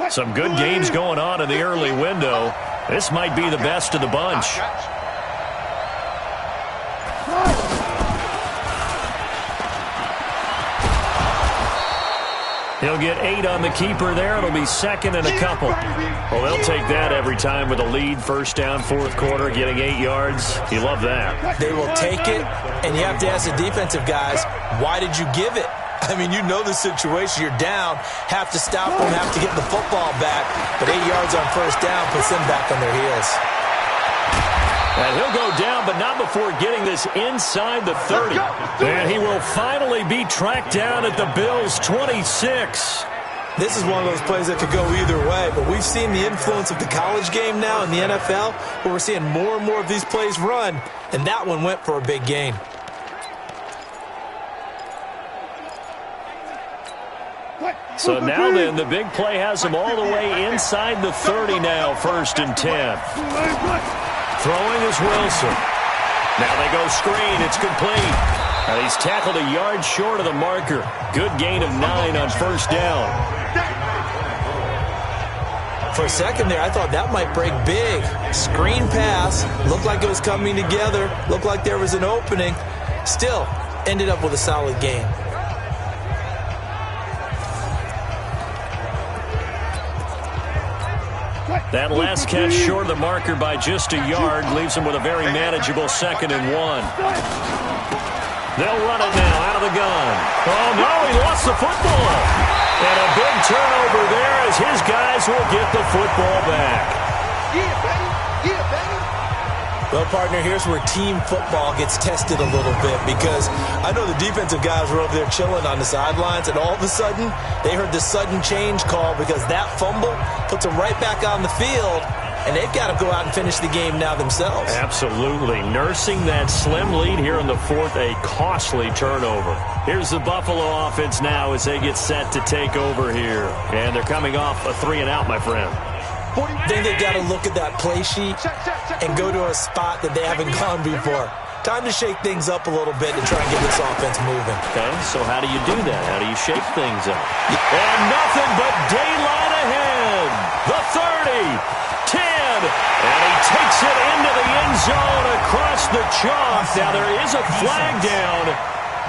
Some good games going on in the early window. This might be the best of the bunch. He'll get 8 on the keeper there. It'll be second and a couple. Well, they'll take that every time with a lead. First down, fourth quarter, getting 8 yards. You love that. They will take it, and you have to ask the defensive guys, why did you give it? I mean, you know the situation. You're down, have to stop them, have to get the football back. But 8 yards on first down puts them back on their heels. And he'll go down, but not before getting this inside the 30. And he will finally be tracked down at the Bills' 26. This is one of those plays that could go either way, but we've seen the influence of the college game now in the NFL, where we're seeing more and more of these plays run, and that one went for a big gain. So now then, the big play has him all the way inside the 30 now, 1st and 10. Throwing is Wilson. Now they go screen. It's complete. And he's tackled a yard short of the marker. Good gain of 9 on first down. For a second there, I thought that might break big. Screen pass. Looked like it was coming together. Looked like there was an opening. Still, ended up with a solid gain. That last catch short of the marker by just a yard leaves him with a very manageable 2nd and 1. They'll run it now out of the gun. Oh, no, he lost the football. And a big turnover there as his guys will get the football back. Yeah, baby. Yeah, baby. Well, partner, here's where team football gets tested a little bit, because I know the defensive guys were over there chilling on the sidelines, and all of a sudden, they heard the sudden change call because that fumble puts them right back on the field, and they've got to go out and finish the game now themselves. Absolutely. Nursing that slim lead here in the 4th, a costly turnover. Here's the Buffalo offense now as they get set to take over here. And they're coming off a 3-and-out, my friend. I think they've got to look at that play sheet and go to a spot that they haven't gone before. Time to shake things up a little bit to try and get this offense moving. Okay, so how do you do that? How do you shake things up? And nothing but daylight ahead. The 30, 10, and he takes it into the end zone across the chalk. Now there is a flag down,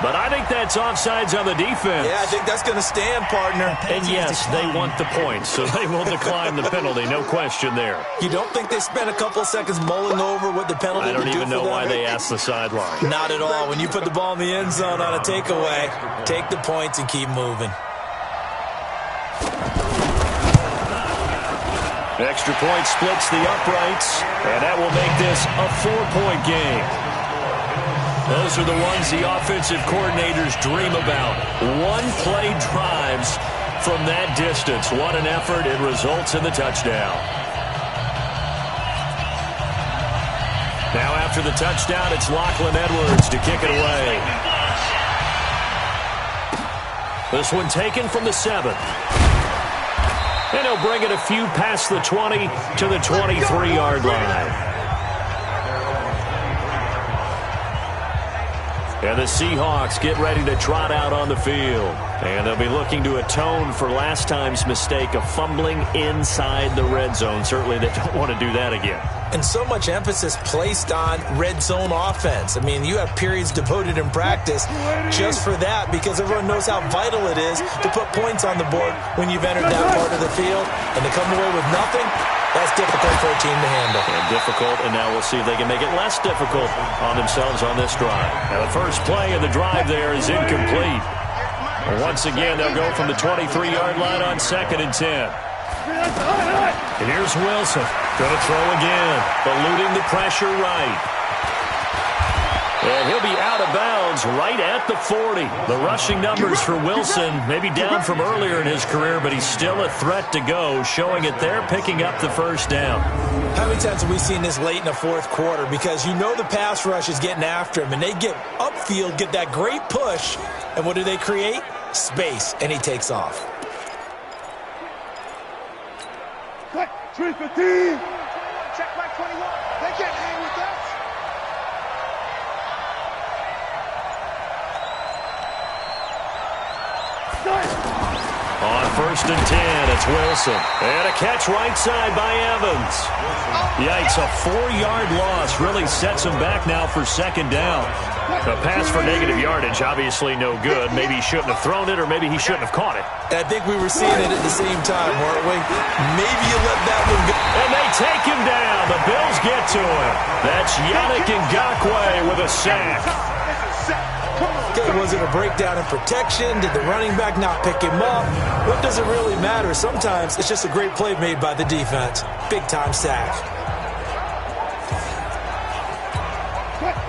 but I think that's offsides on the defense. Yeah, I think that's going to stand, partner. And yes, they want the points, so they will decline the penalty, no question there. You don't think they spent a couple seconds mulling over what the penalty I would do don't even for know them? why they asked the sideline. Not at all. When you put the ball in the end zone on a takeaway, take the points and keep moving. Extra point splits the uprights, and that will make this a 4-point game. Those are the ones the offensive coordinators dream about. One-play drives from that distance. What an effort. It results in the touchdown. Now after the touchdown, it's Lachlan Edwards to kick it away. This one taken from the 7. And he'll bring it a few past the 20 to the 23-yard line. And the Seahawks get ready to trot out on the field. And they'll be looking to atone for last time's mistake of fumbling inside the red zone. Certainly they don't want to do that again. And so much emphasis placed on red zone offense. I mean, you have periods devoted in practice just for that, because everyone knows how vital it is to put points on the board when you've entered that part of the field. And to come away with nothing, that's difficult for a team to handle. And difficult, and now we'll see if they can make it less difficult on themselves on this drive. Now the first play of the drive there is incomplete. And once again, they'll go from the 23-yard line on 2nd and 10. And here's Wilson. Going to throw again. Eluding the pressure right. And he'll be out of bounds Browns right at the 40. The rushing numbers for Wilson maybe down from earlier in his career, but he's still a threat to go, showing it there, picking up the first down. How many times have we seen this late in the fourth quarter? Because you know the pass rush is getting after him, and they get upfield, get that great push, and what do they create? Space, and he takes off. 315. Check back 21. They can't hang with us. On 1st and 10, it's Wilson. And a catch right side by Evans. Yikes, a 4-yard loss really sets him back now for second down. A pass for negative yardage, obviously no good. Maybe he shouldn't have thrown it, or maybe he shouldn't have caught it. And I think we were seeing it at the same time, weren't we? Maybe you let that one go. And they take him down. The Bills get to him. That's Yannick Ngakoue with a sack. Okay, was it a breakdown in protection? Did the running back not pick him up? What does it really matter? Sometimes it's just a great play made by the defense. Big-time sack.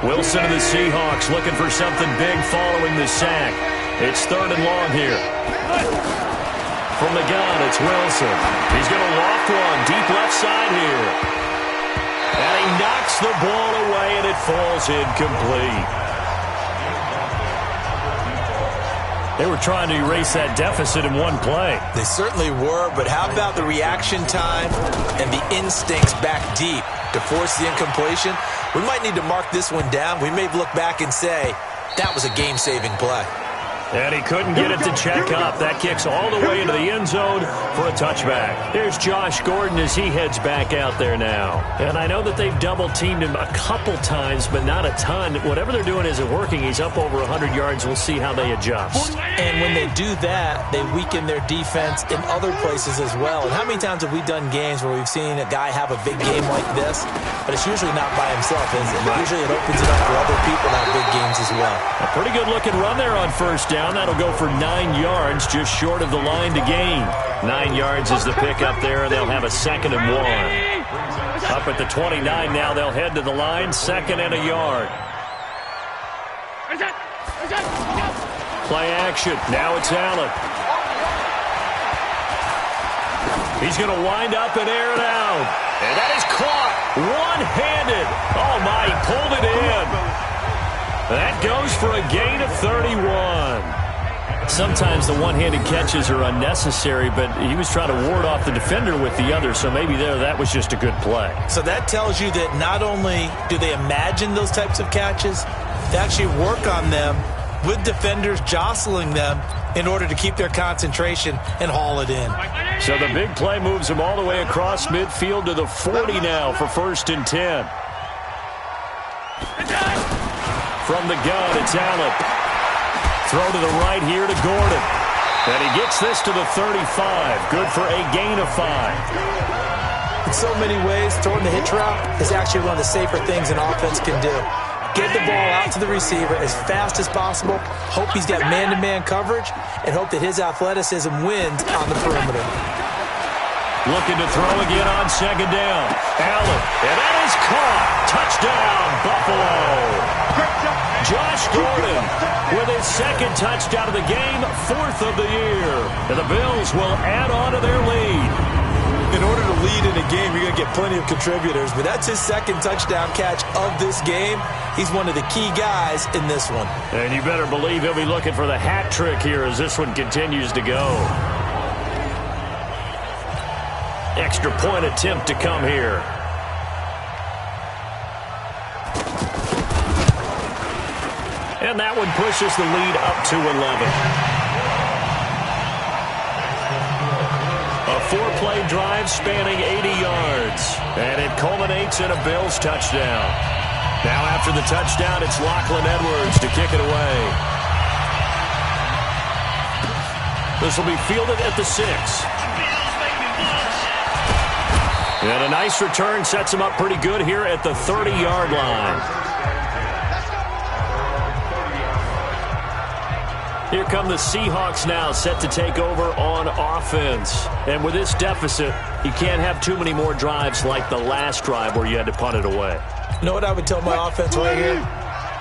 Wilson and the Seahawks looking for something big following the sack. It's 3rd and long here. From the gun, it's Wilson. He's going to loft one deep left side here. And he knocks the ball away, and it falls incomplete. They were trying to erase that deficit in one play. They certainly were, but how about the reaction time and the instincts back deep to force the incompletion? We might need to mark this one down. We may look back and say, that was a game-saving play. And he couldn't get it to check up. That kicks all the way into the end zone for a touchback. Here's Josh Gordon as he heads back out there now. And I know that they've double-teamed him a couple times, but not a ton. Whatever they're doing isn't working. He's up over 100 yards. We'll see how they adjust. And when they do that, they weaken their defense in other places as well. And how many times have we done games where we've seen a guy have a big game like this, but it's usually not by himself, is it? Usually it opens it up for other people to have big games as well. A pretty good-looking run there on first down. That'll go for 9 yards, just short of the line to gain. 9 yards is the pickup there, and they'll have a 2nd and 1. Up at the 29 now, they'll head to the line, 2nd and a yard. Play action. Now it's Allen. He's going to wind up and air it out. And that is caught one-handed. Oh, my, he pulled it in. That goes for a gain of 31. Sometimes the one-handed catches are unnecessary, but he was trying to ward off the defender with the other, so maybe that was just a good play. So that tells you that not only do they imagine those types of catches, they actually work on them with defenders jostling them in order to keep their concentration and haul it in. So the big play moves them all the way across midfield to the 40 now for 1st and 10. From the gun, it's Allen. Throw to the right here to Gordon. And he gets this to the 35. Good for a gain of 5. In so many ways, throwing the hitch route is actually one of the safer things an offense can do. Get the ball out to the receiver as fast as possible, hope he's got man-to-man coverage, and hope that his athleticism wins on the perimeter. Looking to throw again on 2nd down. Allen, and that is caught. Touchdown, Buffalo. Josh Gordon with his 2nd touchdown of the game, 4th of the year. And the Bills will add on to their lead. In order to lead in a game, you're going to get plenty of contributors, but that's his 2nd touchdown catch of this game. He's one of the key guys in this one. And you better believe he'll be looking for the hat trick here as this one continues to go. Extra point attempt to come here. And that one pushes the lead up to 11. A 4-play drive spanning 80 yards. And it culminates in a Bills touchdown. Now after the touchdown, it's Lachlan Edwards to kick it away. This will be fielded at the 6. And a nice return sets him up pretty good here at the 30-yard line. Here come the Seahawks now, set to take over on offense. And with this deficit, you can't have too many more drives like the last drive where you had to punt it away. You know what I would tell my offense right here?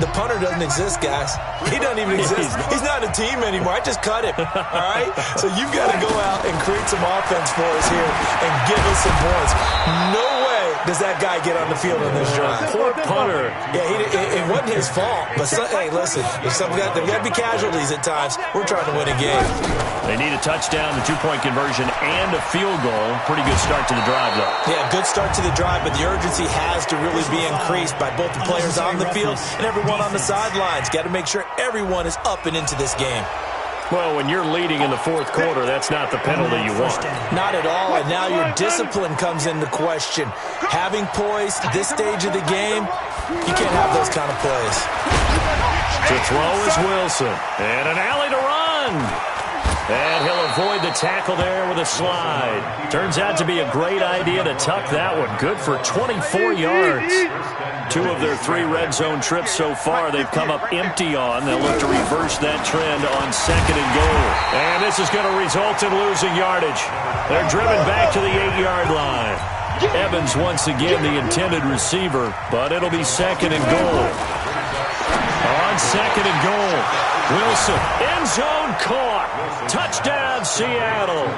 The punter doesn't exist, guys. He doesn't even exist. He's not a team anymore. I just cut him, all right? So you've got to go out and create some offense for us here and give us some points. No way does that guy get on the field on this drive. Poor punter. Yeah, it wasn't his fault. But, hey, listen, there's got to be casualties at times. We're trying to win a game. They need a touchdown, the two-point conversion, and a field goal. Pretty good start to the drive, though. Yeah, good start to the drive, but the urgency has to really be increased by both the players on the field and everyone on the sidelines. Got to make sure everyone is up and into this game. Well, when you're leading in the fourth quarter, that's not the penalty you want. Not at all, and now your discipline comes into question. Having poise this stage of the game, you can't have those kind of plays. To throw is Wilson, and an alley to run. And he'll avoid the tackle there with a slide. Turns out to be a great idea to tuck that one. Good for 24 yards. 2 of their 3 red zone trips so far they've come up empty on. They'll look to reverse that trend on 2nd and goal. And this is going to result in losing yardage. They're driven back to the 8-yard line. Evans once again the intended receiver, but it'll be 2nd and goal. On 2nd and goal, Wilson, end zone caught. Touchdown, Seattle.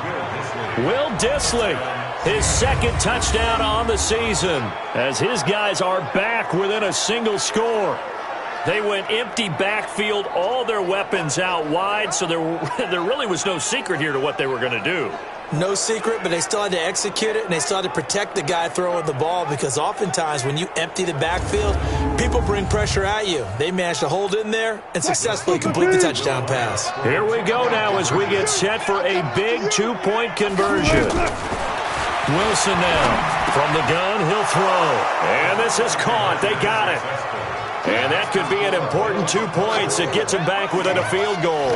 Will Dissly, his 2nd touchdown on the season, as his guys are back within a single score. They went empty backfield, all their weapons out wide, so there really was no secret here to what they were going to do. No secret, but they still had to execute it, and they still had to protect the guy throwing the ball, because oftentimes when you empty the backfield, people bring pressure at you. They managed to hold in there and successfully complete the touchdown pass. Here we go now as we get set for a big 2-point conversion. Wilson now from the gun, he'll throw. And this is caught. They got it. And that could be an important 2 points. It gets him back within a field goal.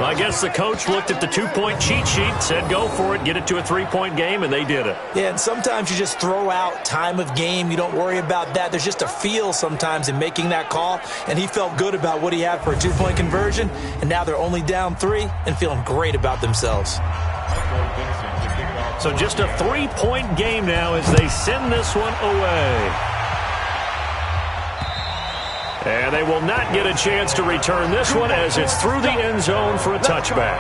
I guess the coach looked at the 2-point cheat sheet, said go for it, get it to a 3-point game, and they did it. Yeah, and sometimes you just throw out time of game. You don't worry about that. There's just a feel sometimes in making that call, and he felt good about what he had for a 2-point conversion, and now they're only down 3 and feeling great about themselves. So just a 3-point game now as they send this one away. And they will not get a chance to return this one as it's through the end zone for a touchback.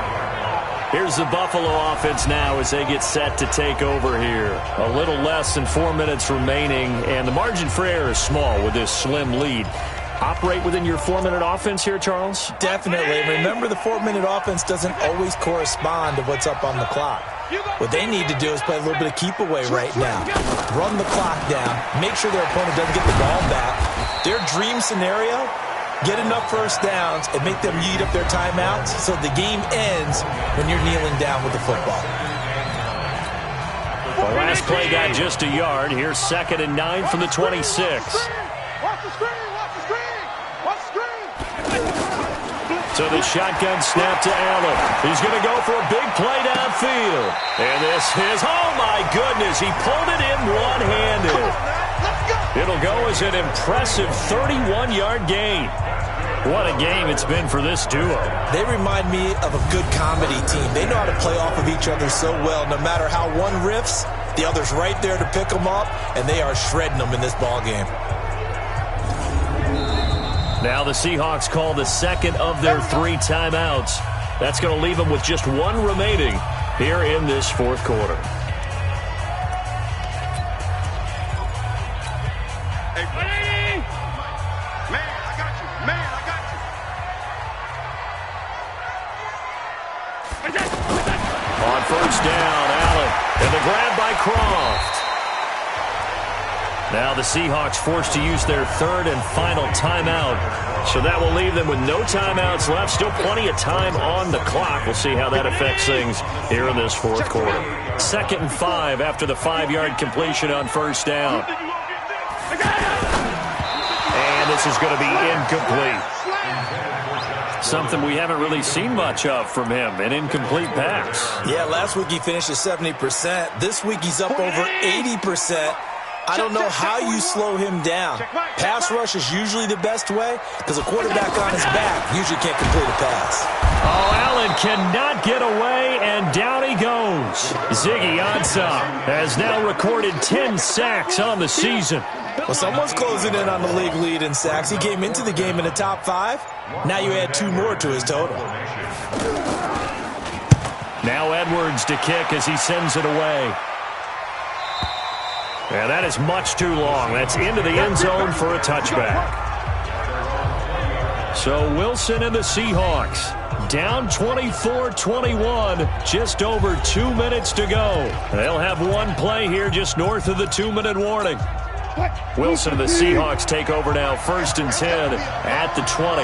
Here's the Buffalo offense now as they get set to take over here. A little less than 4 minutes remaining, and the margin for error is small with this slim lead. Operate within your 4-minute offense here, Charles? Definitely. Remember, the 4-minute offense doesn't always correspond to what's up on the clock. What they need to do is play a little bit of keep away right now. Run the clock down. Make sure their opponent doesn't get the ball back. Their dream scenario, get enough first downs and make them eat up their timeouts so the game ends when you're kneeling down with the football. The last play got just a yard. Here's 2nd and 9 from the 26. Watch the screen! Watch the screen! Watch the screen! So the shotgun snap to Allen. He's going to go for a big play downfield. And this is, oh my goodness, he pulled it in one-handed. It'll go as an impressive 31-yard gain. What a game it's been for this duo. They remind me of a good comedy team. They know how to play off of each other so well. No matter how one riffs, the other's right there to pick them up, and they are shredding them in this ball game. Now the Seahawks call the 2nd of their 3 timeouts. That's going to leave them with just 1 remaining here in this 4th quarter. Hey, buddy! Man, I got you. Man, I got you. On 1st down, Allen. And the grab by Croft. Now the Seahawks forced to use their 3rd and final timeout. So that will leave them with no timeouts left. Still plenty of time on the clock. We'll see how that affects things here in this 4th quarter. 2nd and 5 after the 5-yard completion on 1st down. And this is going to be incomplete. Something we haven't really seen much of from him, an incomplete pass. Yeah, last week he finished at 70%. This week he's up over 80%. I don't know how you slow him down. Pass rush is usually the best way because a quarterback on his back usually can't complete a pass. Oh, Allen cannot get away, and down he goes. Ziggy Ansah has now recorded 10 sacks on the season. Well, someone's closing in on the league lead in sacks. He came into the game in the top 5. Now you add 2 more to his total. Now Edwards to kick as he sends it away. And that is much too long. That's into the end zone for a touchback. So Wilson and the Seahawks down 24-21, just over 2 minutes to go. They'll have one play here just north of the 2-minute warning. Wilson and the Seahawks take over now, 1st and 10 at the 20.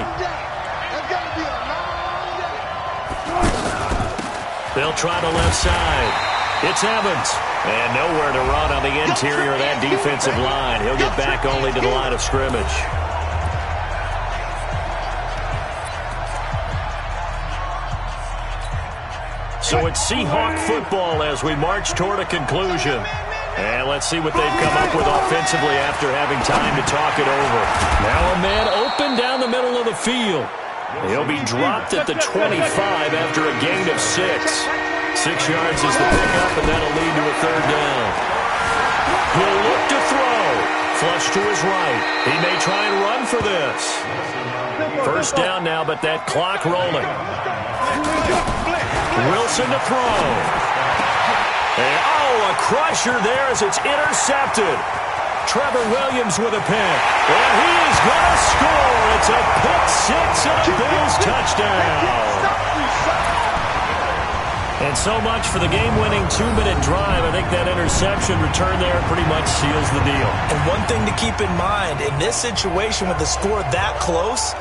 They'll try the left side. It's Evans. And nowhere to run on the interior of that defensive line. He'll get back only to the line of scrimmage. So it's Seahawk football as we march toward a conclusion. And let's see what they've come up with offensively after having time to talk it over. Now a man open down the middle of the field. He'll be dropped at the 25 after a gain of 6. 6 yards is the pickup, and that'll lead to a 3rd down. He'll look to throw. Flush to his right. He may try and run for this. 1st down now, but that clock rolling. Wilson to throw. And, a crusher there as it's intercepted. Trevor Williams with a pick. And he is going to score. It's a pick 6 and a Bills touchdown. And so much for the game-winning 2-minute drive. I think that interception return there pretty much seals the deal. And one thing to keep in mind, in this situation with the score that close,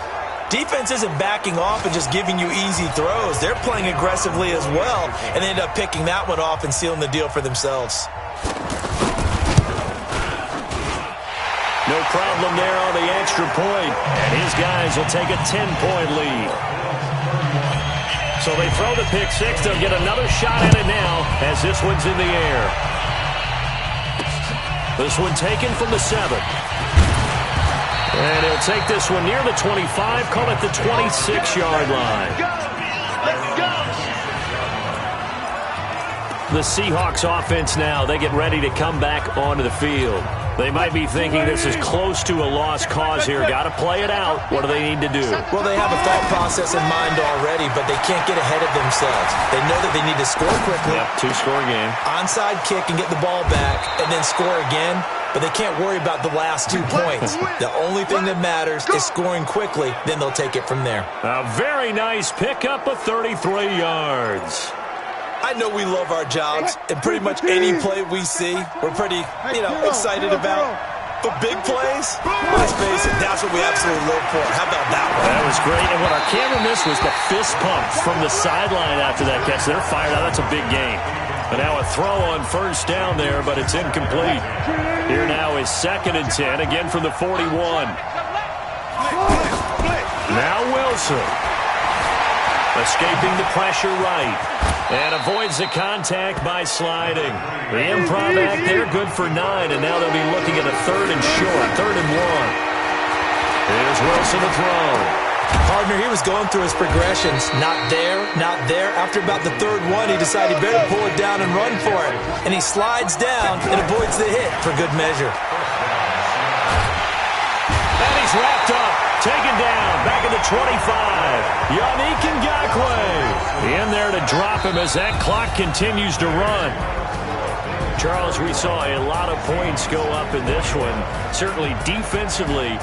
defense isn't backing off and just giving you easy throws. They're playing aggressively as well, and they end up picking that one off and sealing the deal for themselves. No problem there on the extra point, and his guys will take a 10-point lead. So they throw the pick 6. They'll get another shot at it now as this one's in the air. This one taken from the 7. And he'll take this one near the 25, call it the 26-yard line. The Seahawks offense now, they get ready to come back onto the field. They might be thinking this is close to a lost cause here. Got to play it out. What do they need to do? Well, they have a thought process in mind already, but they can't get ahead of themselves. They know that they need to score quickly. Yep, 2-score game. Onside kick and get the ball back, and then score again. But they can't worry about the last 2 points. The only thing that matters is scoring quickly. Then they'll take it from there. A very nice pickup of 33 yards. I know we love our jobs, and pretty much any play we see, we're pretty, excited about. But big plays, let's face it, that's what we absolutely live for. How about that one? That was great, and what our camera missed was the fist pump from the sideline after that catch. They're fired out. That's a big game. And now a throw on 1st down there, but it's incomplete. Here now is 2nd and 10, again from the 41. Now Wilson. Escaping the pressure right. And avoids the contact by sliding. The improv act there, good for 9, and now they'll be looking at a 3rd and short, 3rd and 1. Here's Wilson to throw. Partner, he was going through his progressions. Not there, not there. After about the 3rd one, he decided he better pull it down and run for it. And he slides down and avoids the hit for good measure. And he's wrapped up. Taken down, back at the 25. Yannick Ngakoue in there to drop him as that clock continues to run. Charles, we saw a lot of points go up in this one. Certainly defensively,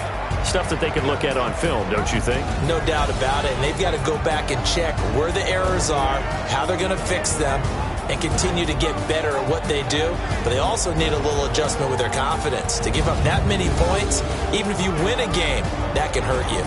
stuff that they can look at on film, don't you think? No doubt about it. And they've got to go back and check where the errors are, how they're going to fix them, and continue to get better at what they do. But they also need a little adjustment with their confidence. To give up that many points, even if you win a game, that can hurt you.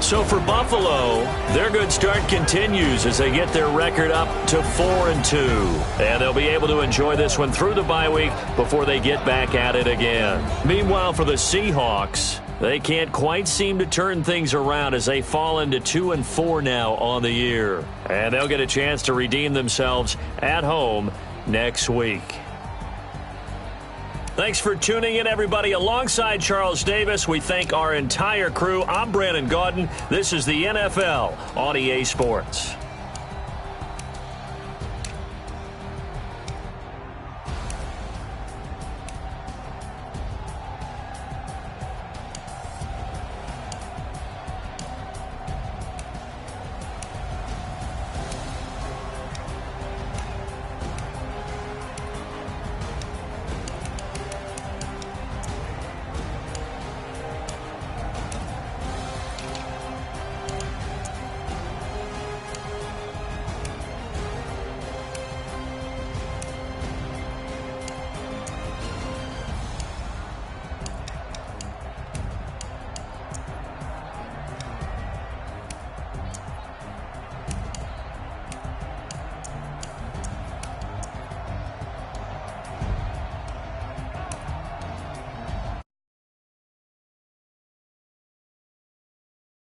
So for Buffalo, their good start continues as they get their record up to 4-2. And they'll be able to enjoy this one through the bye week before they get back at it again. Meanwhile, for the Seahawks, they can't quite seem to turn things around as they fall into 2-4 now on the year. And they'll get a chance to redeem themselves at home next week. Thanks for tuning in, everybody. Alongside Charles Davis, we thank our entire crew. I'm Brandon Gaudin. This is the NFL on EA Sports.